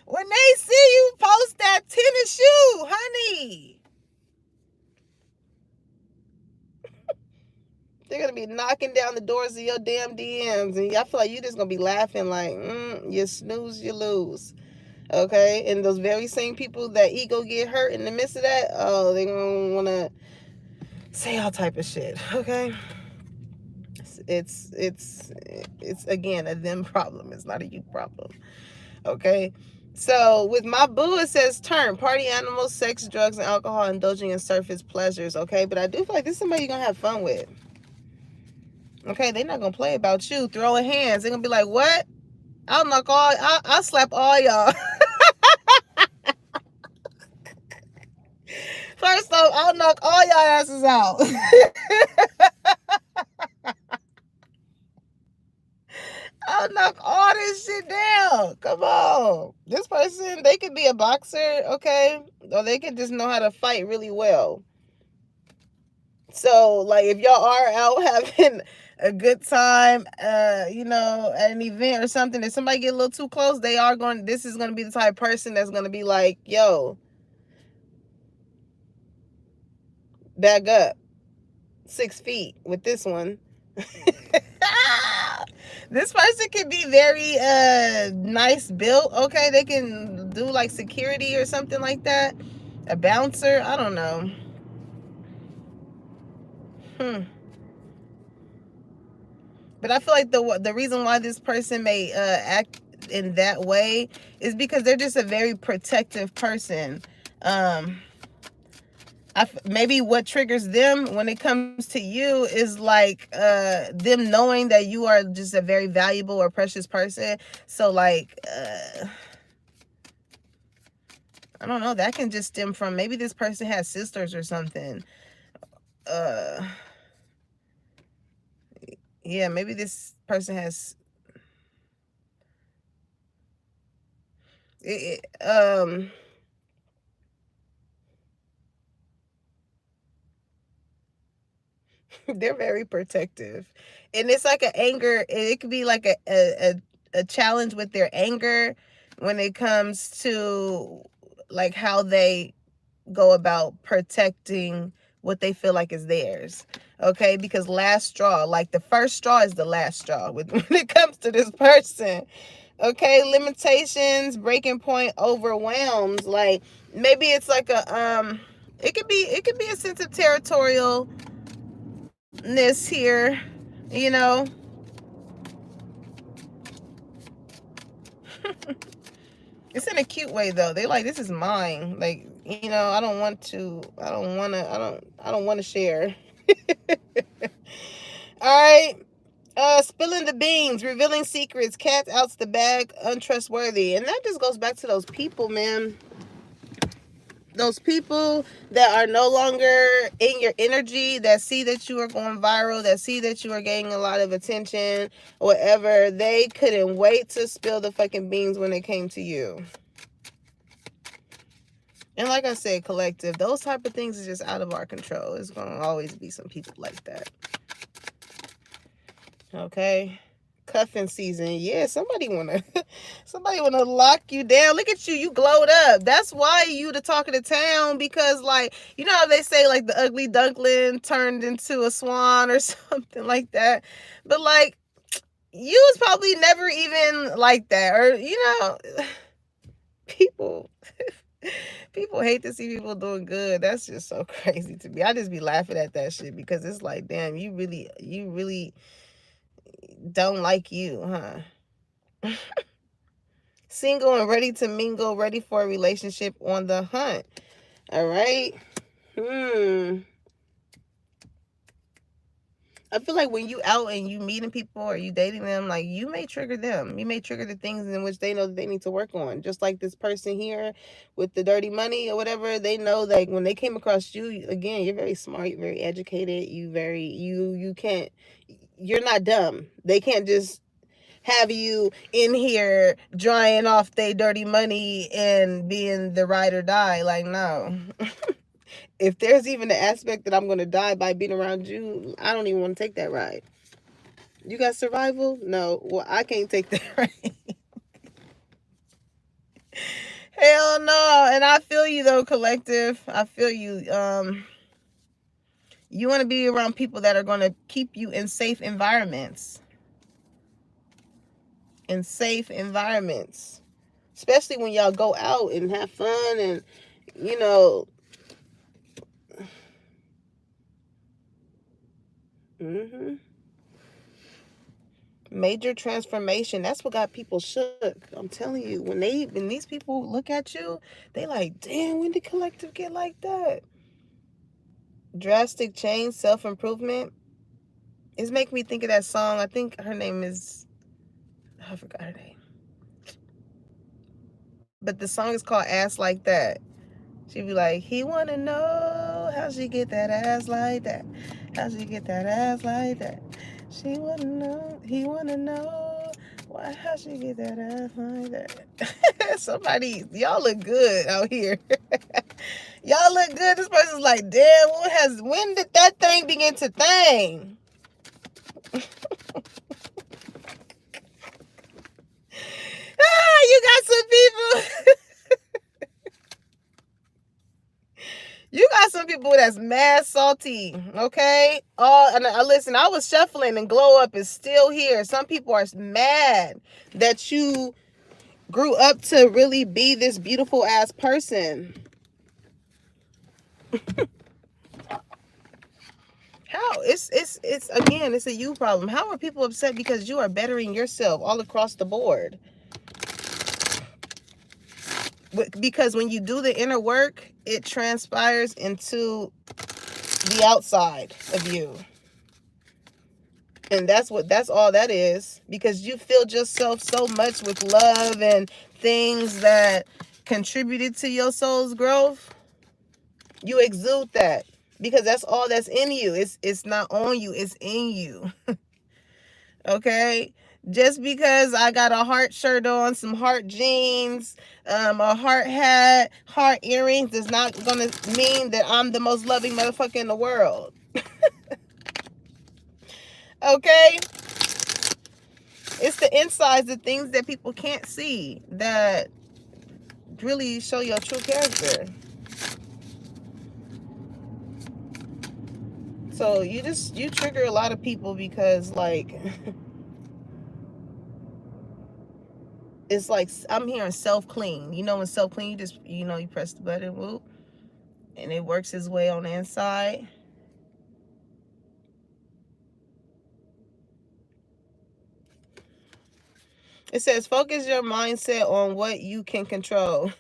when they see you post that tennis shoe, honey, they're gonna be knocking down the doors of your damn DMs, and I feel like you just gonna be laughing like, you snooze, you lose. Okay, and those very same people that ego get hurt in the midst of that, oh, they're gonna wanna say all type of shit. Okay, it's again a them problem. It's not a you problem. Okay. So with my boo, it says turn party animals, sex, drugs, and alcohol, indulging in surface pleasures. Okay, but I do feel like this is somebody you're gonna have fun with. Okay, they're not gonna play about you throwing hands. They're gonna be like, what? I'll slap all y'all. First off, I'll knock all y'all asses out. I'll knock all this shit down. Come on. This person, they could be a boxer, okay? Or they could just know how to fight really well. So, like, if y'all are out having a good time, at an event or something, if somebody get a little too close, this is going to be the type of person that's going to be like, yo, back up 6 feet with this one. This person can be very nice built. Okay, they can do like security or something like that. A bouncer, I don't know. But I feel like the reason why this person may act in that way is because they're just a very protective person. Maybe what triggers them when it comes to you is like them knowing that you are just a very valuable or precious person. So like I don't know, that can just stem from maybe this person has sisters or something. yeah, maybe this person has it, they're very protective, and it's like an anger. It could be like a challenge with their anger when it comes to like how they go about protecting what they feel like is theirs. Okay, because last straw, like the first straw is the last straw when it comes to this person. Okay, limitations, breaking point, overwhelms. Like maybe it's like a it could be a sense of territorialness here, you know. It's in a cute way though. They like, this is mine. Like, you know, I don't want to share. All right. Spilling the beans, revealing secrets, cats outs the bag, untrustworthy. And that just goes back to those people, man. Those people that are no longer in your energy, that see that you are going viral, that see that you are getting a lot of attention, whatever, they couldn't wait to spill the fucking beans when it came to you. And like I said, collective, those type of things is just out of our control. It's going to always be some people like that. Okay? Cuffing season. Yeah, somebody wanna lock you down. Look at you, you glowed up. That's why you the talk of the town, because like, you know how they say like the ugly duckling turned into a swan or something like that. But like, you was probably never even like that. Or, you know, people people hate to see people doing good. That's just so crazy to me. I just be laughing at that shit, because it's like, damn, you really don't like you, huh? Single and ready to mingle, ready for a relationship, on the hunt. All right. I feel like when you out and you meeting people or you dating them, like, you may trigger them. You may trigger the things in which they know that they need to work on. Just like this person here with the dirty money or whatever, they know that when they came across you, again, you're very smart, you're very educated, you can't, you're not dumb. They can't just have you in here drying off their dirty money and being the ride or die. Like, no. If there's even the aspect that I'm going to die by being around you, I don't even want to take that ride. You got survival? No. Well, I can't take that ride. Hell no. And I feel you though, collective. I feel you. You want to be around people that are going to keep you in safe environments. In safe environments. Especially when y'all go out and have fun and, you know. Major transformation. That's what got people shook. I'm telling you, when these people look at you, they like, damn, when did collective get like that? Drastic change, self-improvement. It's making me think of that song. I think her name is, I forgot her name. But the song is called Ass Like That. She'd be like, he wanna know how she get that ass like that. How she get that ass like that. She wanna know, he wanna know why, how she get that ass like that. Somebody, y'all look good out here. Y'all look good. This person's like, damn, when did that thing begin to thing? You got some people. You got some people that's mad salty, okay? And listen, I was shuffling and Glow Up is still here. Some people are mad that you grew up to really be this beautiful ass person. How? It's again, it's a you problem. How are people upset because you are bettering yourself all across the board? Because when you do the inner work, it transpires into the outside of you. And that's all that is, because you filled yourself so much with love and things that contributed to your soul's growth. You exude that. because that's all that's in you. It's not on you, it's in you. Okay, just because I got a heart shirt on, some heart jeans, a heart hat, heart earrings, does not gonna mean that I'm the most loving motherfucker in the world. Okay, it's the insides, the things that people can't see, that really show your true character. So you trigger a lot of people because, like, it's like I'm hearing self clean. You know, when self clean, you just, you know, you press the button, whoop, and it works its way on the inside. It says focus your mindset on what you can control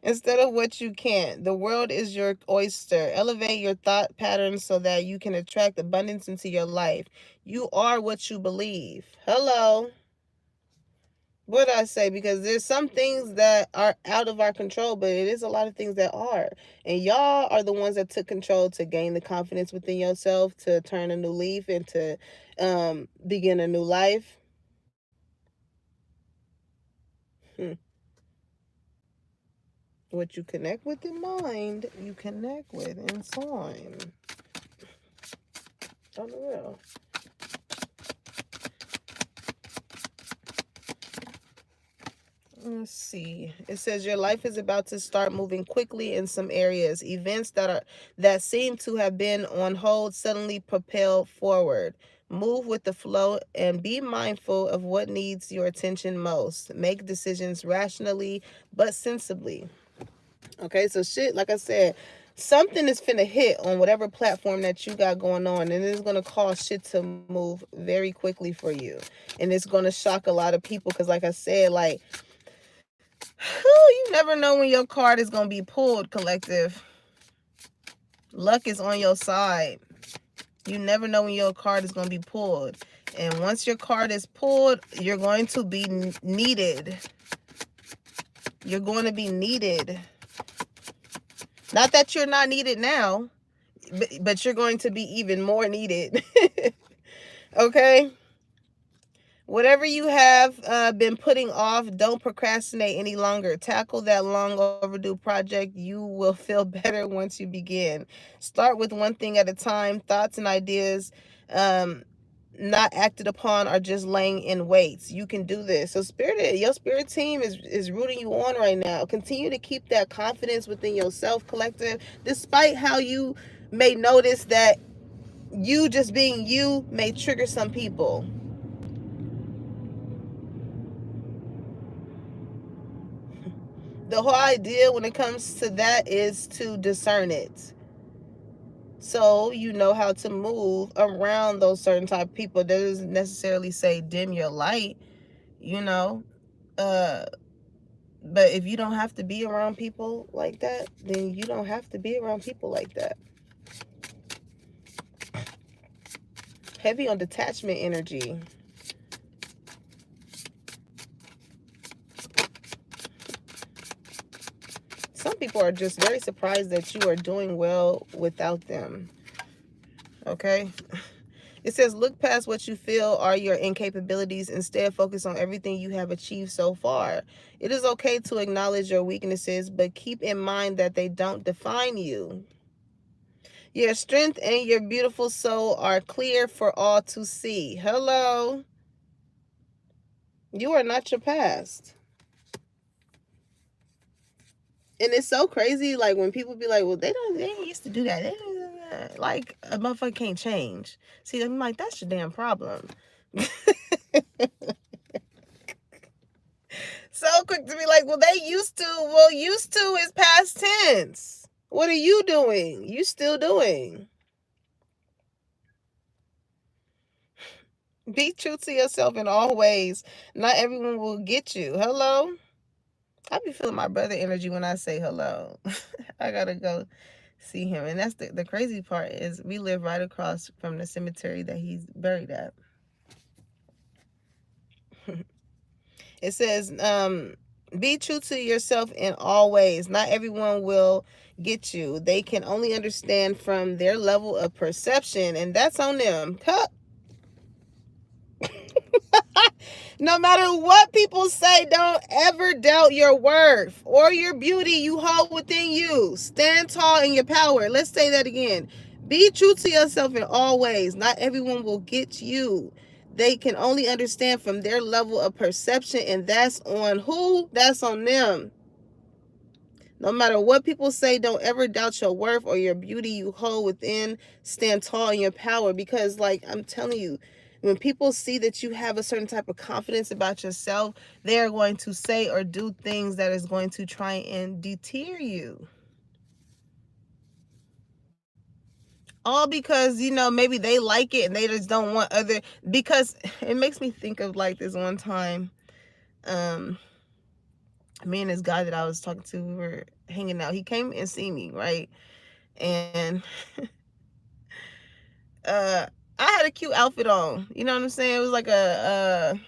instead of what you can't. The world is your oyster. Elevate your thought patterns so that you can attract abundance into your life. You are what you believe. Hello. What did I say? Because there's some things that are out of our control, but it is a lot of things that are. And y'all are the ones that took control to gain the confidence within yourself, to turn a new leaf, and to begin a new life. Hmm. What you connect with in mind, you connect with in time. On the real. Let's see. It says your life is about to start moving quickly in some areas. Events that seem to have been on hold suddenly propel forward. Move with the flow and be mindful of what needs your attention most. Make decisions rationally but sensibly. Okay, so shit, like I said, something is finna hit on whatever platform that you got going on, and it's gonna cause shit to move very quickly for you. And it's gonna shock a lot of people because, like I said, like, you never know when your card is gonna be pulled, collective. Luck is on your side. You never know when your card is gonna be pulled. And once your card is pulled, you're going to be needed. You're going to be needed. Not that you're not needed now, but you're going to be even more needed. Okay? Whatever you have been putting off, don't procrastinate any longer. Tackle that long overdue project. You will feel better once you begin. Start with one thing at a time. Thoughts and ideas not acted upon are just laying in wait. You can do this. So your spirit team is rooting you on right now. Continue to keep that confidence within yourself, collective, despite how you may notice that you just being you may trigger some people. The whole idea when it comes to that is to discern it. So you know how to move around those certain type of people. That doesn't necessarily say dim your light, you know. Uh but if you don't have to be around people like that, then you don't have to be around people like that. Heavy on detachment energy. Some people are just very surprised that you are doing well without them. Okay? It says, look past what you feel are your incapabilities. Instead, focus on everything you have achieved so far. It is okay to acknowledge your weaknesses, but keep in mind that they don't define you. Your strength and your beautiful soul are clear for all to see. Hello. You are not your past. And it's so crazy, like, when people be like, well, they ain't used to do that. They don't do that. Like, a motherfucker can't change. See, I'm like, that's your damn problem. So quick to be like, well, they used to. Well, used to is past tense. What are you doing? You still doing? Be true to yourself in all ways. Not everyone will get you. Hello? I be feeling my brother energy when I say hello. I gotta go see him. And that's the crazy part is we live right across from the cemetery that he's buried at. It says, Be true to yourself in all ways. Not everyone will get you. They can only understand from their level of perception, and that's on them. No matter what people say, don't ever doubt your worth or your beauty you hold within you. Stand tall in your power. Let's say that again. Be true to yourself in all ways. Not everyone will get you. They can only understand from their level of perception, and that's on who? That's on them. No matter what people say, don't ever doubt your worth or your beauty you hold within. Stand tall in your power, because, like, I'm telling you, when people see that you have a certain type of confidence about yourself, they're going to say or do things that is going to try and deter you. All because, maybe they like it and they just don't want other, because it makes me think of like this one time, me and this guy that I was talking to, we were hanging out. He came and see me, right? And uh I had a cute outfit on. You know what I'm saying? It was like a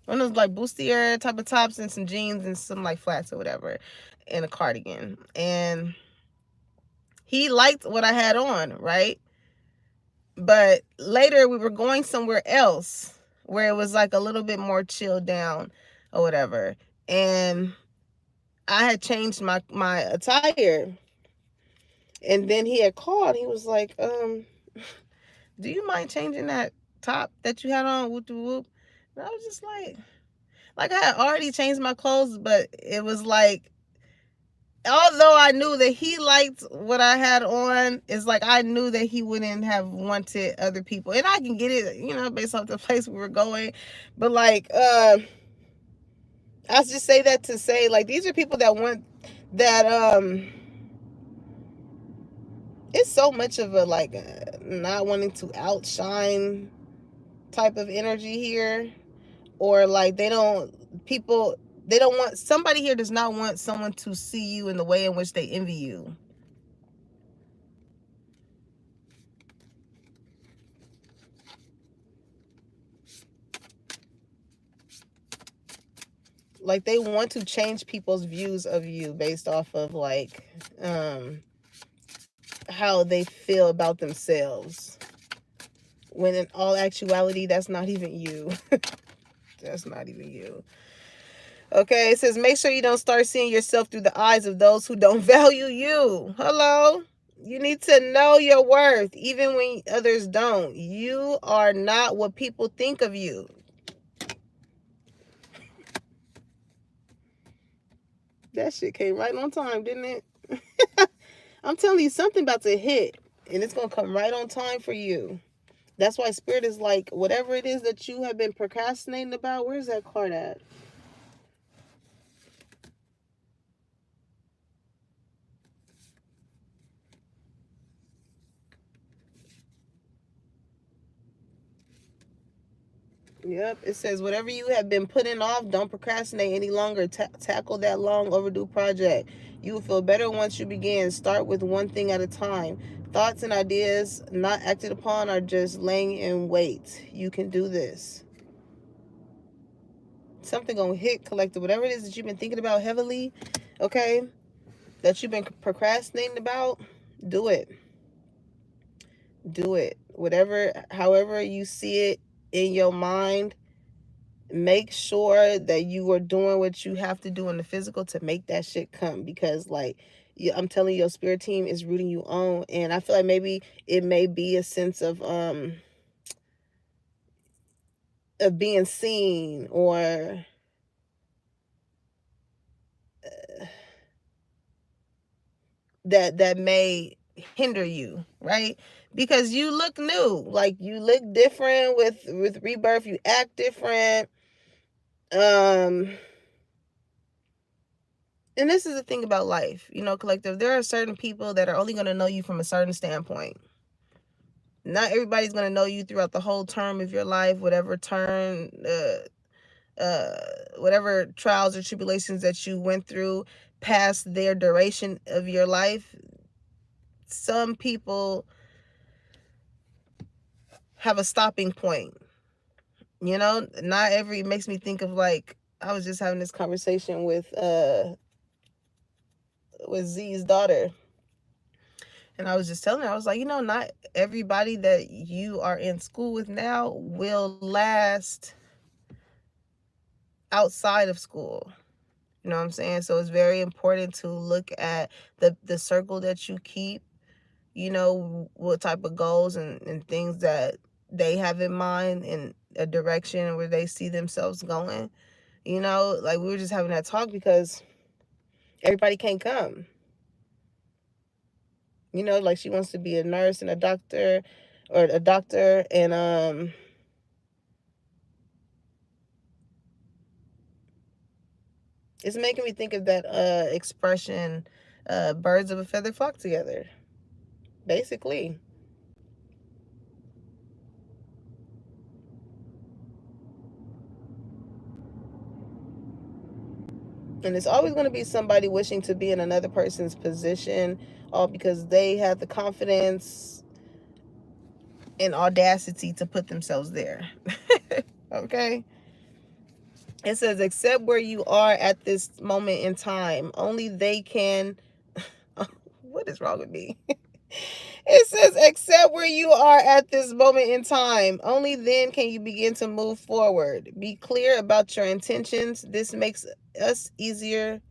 one of those like bustier type of tops and some jeans and some like flats or whatever, and a cardigan. And he liked what I had on, right? But later we were going somewhere else where it was like a little bit more chilled down or whatever. And I had changed my attire. And then he had called. He was like, do you mind changing that top that you had on? Whoop de whoop. And I was just like I had already changed my clothes, but it was like, although I knew that he liked what I had on, it's like I knew that he wouldn't have wanted other people. And I can get it, based off the place we were going. But like, I just say that to say, like, these are people that want that, it's so much of a like not wanting to outshine type of energy here, or like they don't want, somebody here does not want someone to see you in the way in which they envy you. Like they want to change people's views of you based off of like how they feel about themselves, when in all actuality that's not even you. That's not even you. Okay, it says make sure you don't start seeing yourself through the eyes of those who don't value you. Hello? You need to know your worth, even when others don't. You are not what people think of you. That shit came right on time, didn't it? I'm telling you, something about to hit, and it's going to come right on time for you. That's why Spirit is like, whatever it is that you have been procrastinating about, where's that card at? Yep, it says whatever you have been putting off, don't procrastinate any longer. Tackle that long overdue project. You will feel better once you begin. Start with one thing at a time. Thoughts and ideas not acted upon are just laying in wait. You can do this. Something gonna hit, collective. Whatever it is that you've been thinking about heavily, okay, that you've been procrastinating about, do it. Do it. Whatever, however you see it in your mind, make sure that you are doing what you have to do in the physical to make that shit come, because like I'm telling you, your spirit team is rooting you on. And I feel like maybe it may be a sense of being seen, or that may hinder you, right? Because you look new, like you look different with rebirth, you act different. And this is the thing about life, collective. There are certain people that are only going to know you from a certain standpoint. Not everybody's going to know you throughout the whole term of your life, whatever whatever trials or tribulations that you went through past their duration of your life. Some people have a stopping point. Not every, it makes me think of like I was just having this conversation with Z's daughter. And I was just telling her, I was like, not everybody that you are in school with now will last outside of school. You know what I'm saying? So it's very important to look at the circle that you keep, what type of goals and things that they have in mind and a direction where they see themselves going. Like we were just having that talk because everybody can't come. Like she wants to be a nurse and a doctor and it's making me think of that expression, birds of a feather flock together, basically. And it's always going to be somebody wishing to be in another person's position, all because they have the confidence and audacity to put themselves there. Okay? It says, except where you are at this moment in time, only they can... What is wrong with me? It says, except where you are at this moment in time, only then can you begin to move forward. Be clear about your intentions. This makes us easier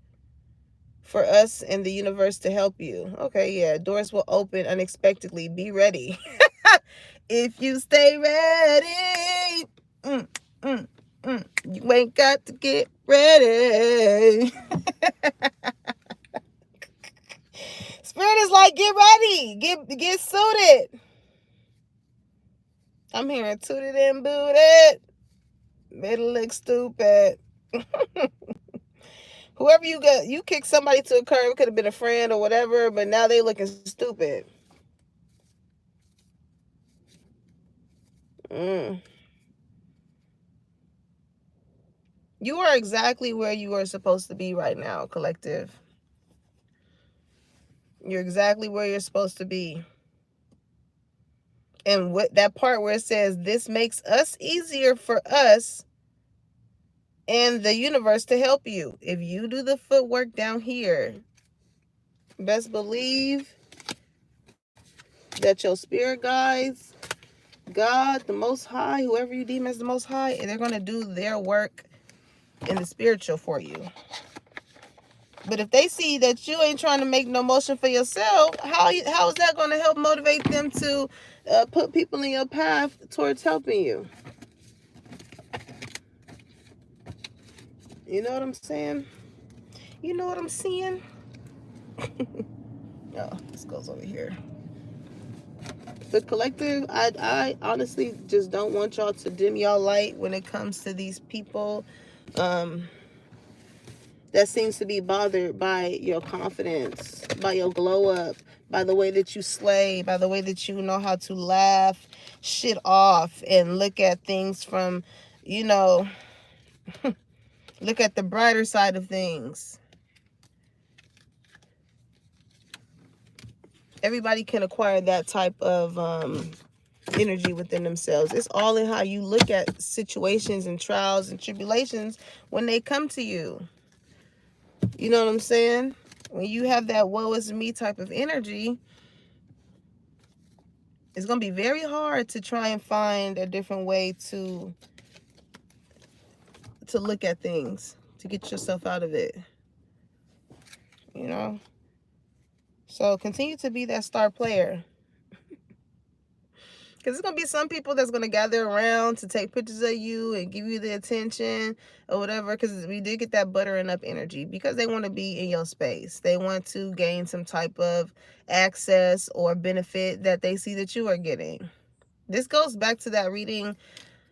for us and the universe to help you. Okay, yeah. Doors will open unexpectedly. Be ready. If you stay ready, you ain't got to get ready. Spirit is like, get ready. Get suited. I'm hearing tooted and booted. Made it look stupid. Whoever you kick somebody to a curb. It could have been a friend or whatever, but now they looking stupid. You are exactly where you are supposed to be right now, collective. You're exactly where you're supposed to be. And what that part where it says, this makes us easier for us and the universe to help you. If you do the footwork down here, best believe that your spirit guides, God, the Most High, whoever you deem as the Most High, and they're going to do their work in the spiritual for you. But if they see that you ain't trying to make no motion for yourself, how is that going to help motivate them to put people in your path towards helping you? You know what I'm saying? You know what I'm seeing? Oh, this goes over here. The collective, I honestly just don't want y'all to dim y'all light when it comes to these people that seems to be bothered by your confidence, by your glow up, by the way that you slay, by the way that you know how to laugh shit off and look at things from, look at the brighter side of things. Everybody can acquire that type of energy within themselves. It's all in how you look at situations and trials and tribulations when they come to you. You know what I'm saying? When you have that woe is me type of energy, it's going to be very hard to try and find a different way to look at things, to get yourself out of it. So continue to be that star player. Because there's going to be some people that's going to gather around to take pictures of you and give you the attention or whatever. Because we did get that buttering up energy. Because they want to be in your space. They want to gain some type of access or benefit that they see that you are getting. This goes back to that reading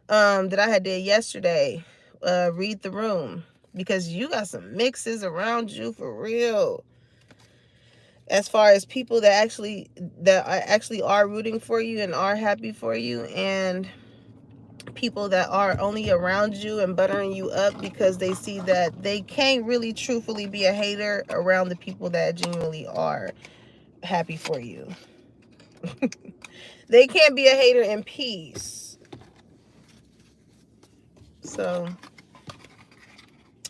that I had did yesterday. Read the room. Because you got some mixes around you for real. As far as people that actually are rooting for you and are happy for you, and people that are only around you and buttering you up because they see that they can't really truthfully be a hater around the people that genuinely are happy for you. They can't be a hater in peace. So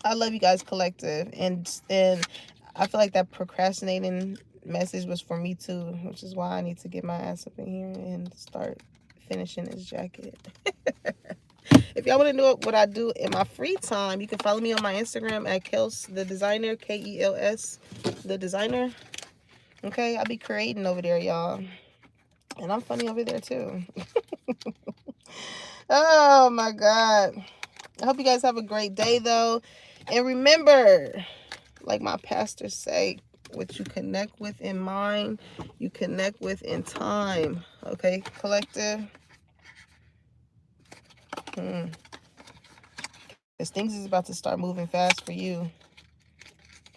I love you guys, collective. And I feel like that procrastinating message was for me too, which is why I need to get my ass up in here and start finishing this jacket. If y'all want to know what I do in my free time, you can follow me on my Instagram at Kels the Designer, Kels the Designer. Okay, I'll be creating over there, y'all. And I'm funny over there too. Oh my God. I hope you guys have a great day though. And remember, like my pastor say, what you connect with in mind, you connect with in time. Okay, collective? Because things is about to start moving fast for you.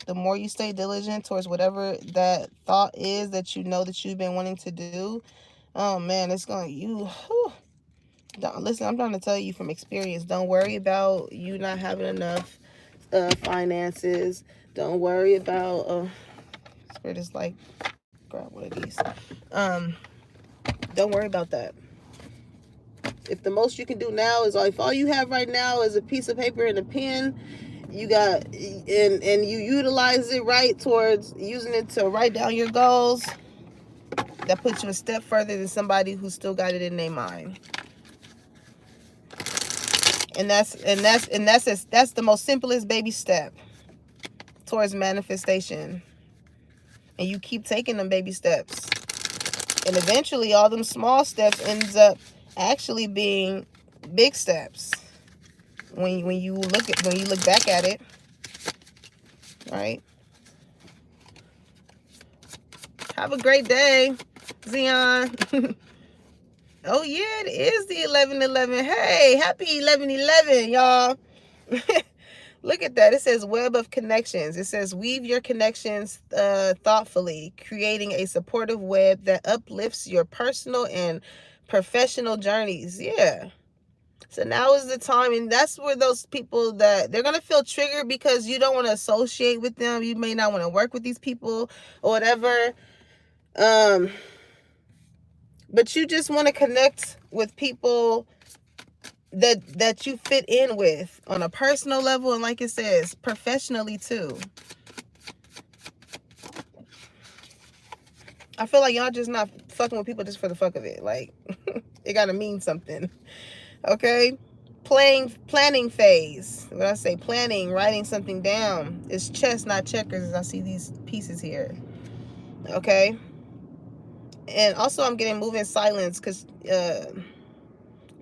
The more you stay diligent towards whatever that thought is that you know that you've been wanting to do, oh man, it's going to, listen, I'm trying to tell you from experience, don't worry about you not having enough finances. Don't worry about, Spirit is like, grab one of these. Don't worry about that. If the most you can do now is, if all you have right now is a piece of paper and a pen, you got, and you utilize it right towards using it to write down your goals, that puts you a step further than somebody who still got it in their mind. And that's the most simplest baby step towards manifestation. And you keep taking them baby steps. And eventually all them small steps ends up actually being big steps. When you look back at it. Right? Have a great day, Zion. Oh yeah, it is the 11/11. Hey, happy 11/11, y'all. Look at that. It says web of connections. It says weave your connections thoughtfully, creating a supportive web that uplifts your personal and professional journeys. Yeah. So now is the time, and that's where those people that they're going to feel triggered because you don't want to associate with them. You may not want to work with these people or whatever. But you just want to connect with people that you fit in with on a personal level, and like it says, professionally too. I feel like y'all just not fucking with people just for the fuck of it. Like, it gotta mean something. Okay? Planning phase. When I say planning, writing something down. It's chess, not checkers, as I see these pieces here. Okay? And also I'm getting moving silence because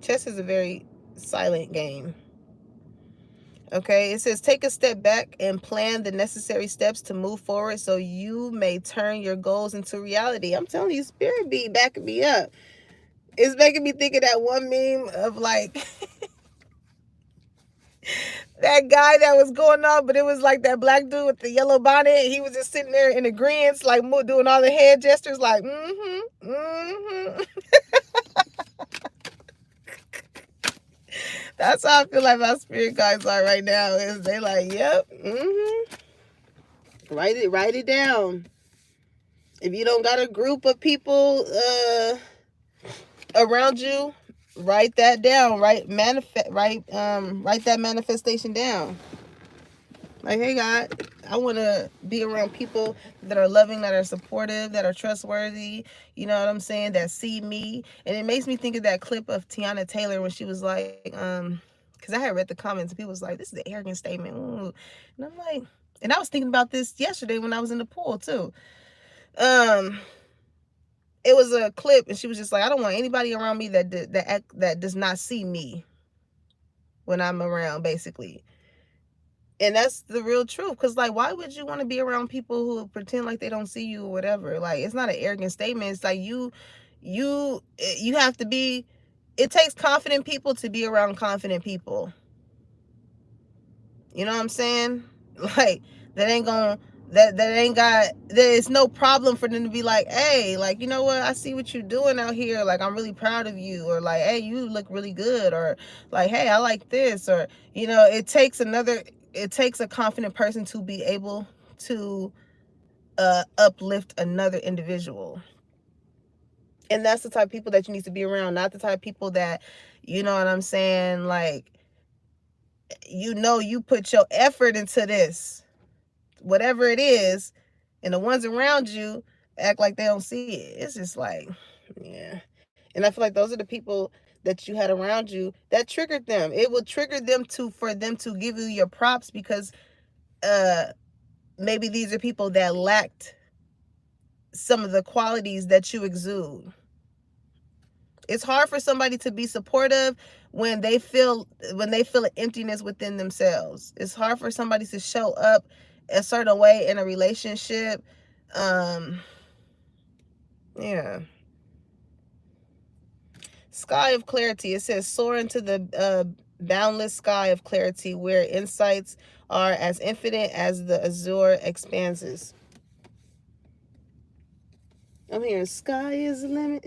chess is a very silent game. Okay, it says take a step back and plan the necessary steps to move forward so you may turn your goals into reality. I'm telling you, Spirit be backing me up. It's making me think of that one meme of like that guy that was going on, but it was like that black dude with the yellow bonnet. He was just sitting there in agreement, like doing all the head gestures, like That's how I feel like my spirit guides are right now. Is they like, yep, Write it down. If you don't got a group of people around you, write that down. Write that manifestation down. Like, hey God, I want to be around people that are loving, that are supportive, that are trustworthy. You know what I'm saying? That see me. And it makes me think of that clip of Tiana Taylor when she was like, because I had read the comments and people was like, this is an arrogant statement. Ooh. And I'm like, and I was thinking about this yesterday when I was in the pool too. It was a clip and she was just like, I don't want anybody around me that does not see me when I'm around, basically. And that's the real truth. Because, like, why would you want to be around people who pretend like they don't see you or whatever? Like, it's not an arrogant statement. It's like you have to be, it takes confident people to be around confident people. You know what I'm saying? Like, there's no problem for them to be like, hey, like, you know what? I see what you're doing out here. Like, I'm really proud of you. Or like, hey, you look really good. Or like, hey, I like this. Or, you know, it takes a confident person to be able to uplift another individual. And that's the type of people that you need to be around, not the type of people that, you know what I'm saying, like, you know you put your effort into this, whatever it is, and the ones around you act like they don't see it. It's just like, yeah. And I feel like those are the people that you had around you that triggered them. It will trigger them for them to give you your props because uh maybe these are people that lacked some of the qualities that you exude. It's hard for somebody to be supportive when they feel an emptiness within themselves. It's hard for somebody to show up a certain way in a relationship. Yeah. Sky of clarity. It says soar into the boundless sky of clarity where insights are as infinite as the azure expanses. I'm hearing sky is the limit.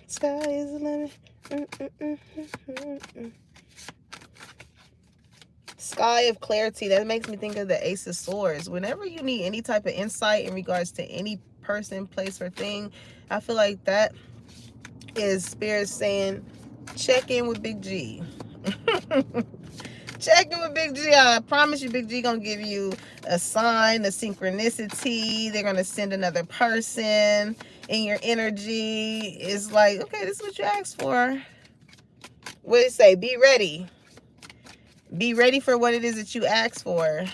Sky is the limit. Sky of clarity. That makes me think of the Ace of Swords. Whenever you need any type of insight in regards to any person, place, or thing, I feel like that is Spirit saying, check in with Big G. Check in with Big G. I promise you, Big G gonna give you a sign, a synchronicity. They're gonna send another person in your energy. It's like, okay, this is what you asked for. What did it say? Be ready. Be ready for what it is that you asked for.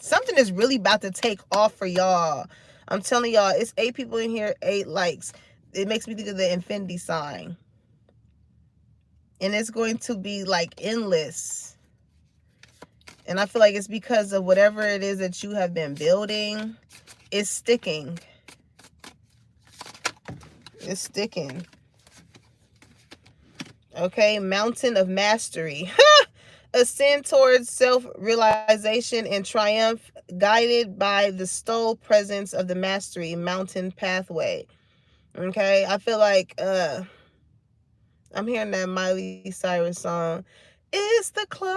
Something is really about to take off for y'all. I'm telling y'all, it's 8 people in here, 8 likes. It makes me think of the infinity sign. And it's going to be like endless. And I feel like it's because of whatever it is that you have been building. It's sticking. It's sticking. Okay, mountain of mastery. Ascend towards self-realization and triumph, guided by the stole presence of the mastery mountain pathway. Okay, I feel like I'm hearing that Miley Cyrus song. It's the climb.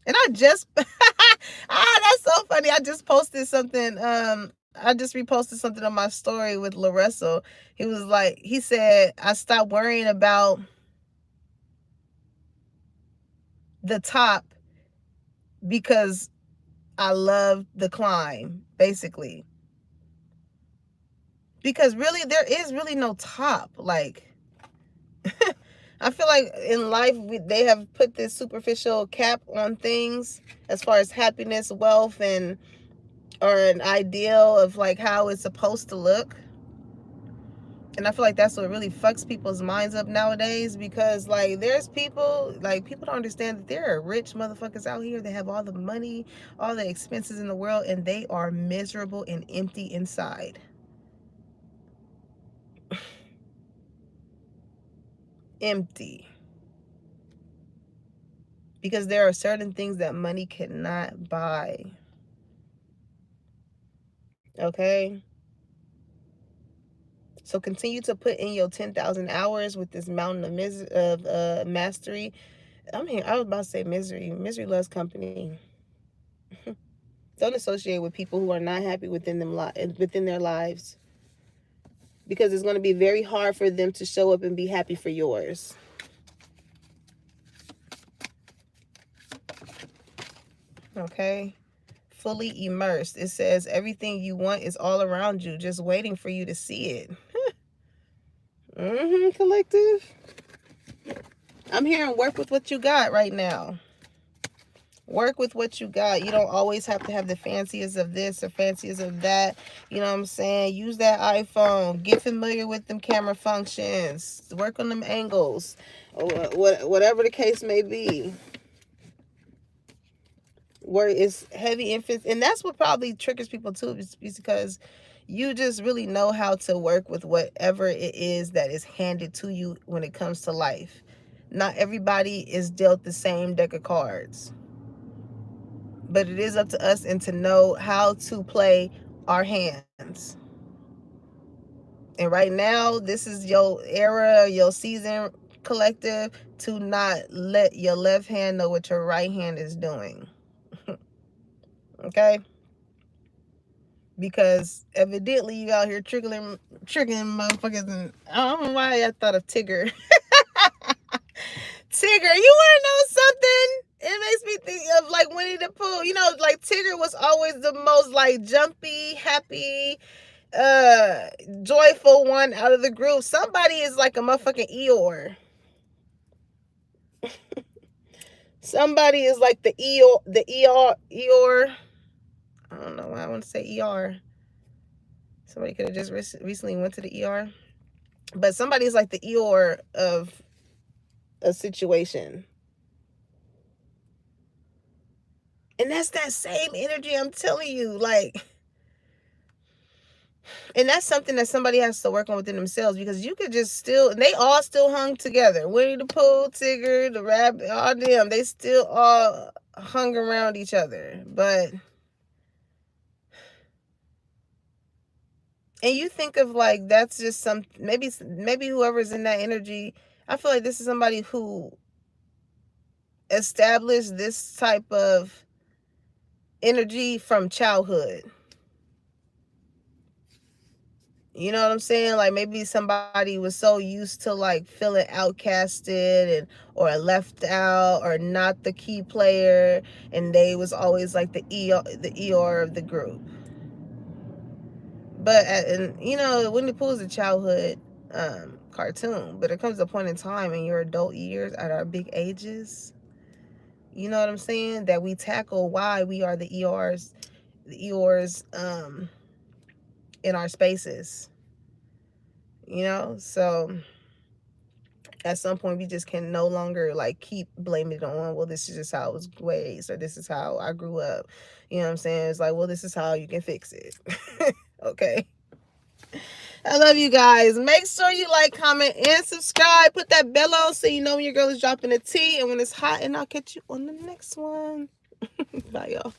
And I just that's so funny. I just posted something. I just reposted something on my story with Laresso. He was like, he said, I stopped worrying about the top because I love the climb, basically. Because really, there is really no top. Like, I feel like in life, they have put this superficial cap on things as far as happiness, wealth, and or an ideal of like how it's supposed to look. And I feel like that's what really fucks people's minds up nowadays, because like there's people, like people don't understand that there are rich motherfuckers out here that have all the money, all the expenses in the world, and they are miserable and empty inside. Empty. Because there are certain things that money cannot buy. Okay? So continue to put in your 10,000 hours with this mountain of mastery. I mean, I was about to say misery. Misery loves company. Don't associate with people who are not happy within their lives, because it's going to be very hard for them to show up and be happy for yours. Okay? Fully immersed. It says everything you want is all around you, just waiting for you to see it. Collective. I'm hearing work with what you got right now. Work with what you got. You don't always have to have the fanciest of this or fanciest of that. You know what I'm saying? Use that iPhone. Get familiar with them camera functions. Work on them angles. Whatever the case may be. Where it's heavy emphasis. And that's what probably triggers people too. Is because you just really know how to work with whatever it is that is handed to you when it comes to life. Not everybody is dealt the same deck of cards. But it is up to us and to know how to play our hands. And right now, this is your era, your season, collective, to not let your left hand know what your right hand is doing. Okay? because evidently you out here triggering motherfuckers, and I don't know why I thought of Tigger. Tigger, you want to know something? It makes me think of like Winnie the Pooh. You know, like Tigger was always the most like jumpy, happy, joyful one out of the group. Somebody is like a motherfucking Eeyore. Somebody is like the Eeyore. I don't know why I want to say ER. Somebody could have just recently went to the ER. But somebody's like the Eeyore of a situation. And that's that same energy I'm telling you. Like, and that's something that somebody has to work on within themselves, because you could just still, they all still hung together. Winnie the Pooh, Tigger, the rabbit, all them, they still all hung around each other. But, and you think of like, that's just some, maybe whoever's in that energy, I feel like this is somebody who established this type of energy from childhood. You know what I'm saying? Like maybe somebody was so used to like feeling outcasted and or left out or not the key player, and they was always like the ER of the group. But and you know, Winnie the Pooh is a childhood cartoon, but it comes a point in time in your adult years at our big ages, you know what I'm saying, that we tackle why we are the ERs in our spaces, you know. So at some point we just can no longer like keep blaming it on, well, this is just how I was raised, or this is how I grew up, you know what I'm saying. It's like, well, this is how you can fix it. Okay, I love you guys. Make sure you like, comment, and subscribe. Put that bell on so you know when your girl is dropping a tea and when it's hot, and I'll catch you on the next one. Bye, y'all.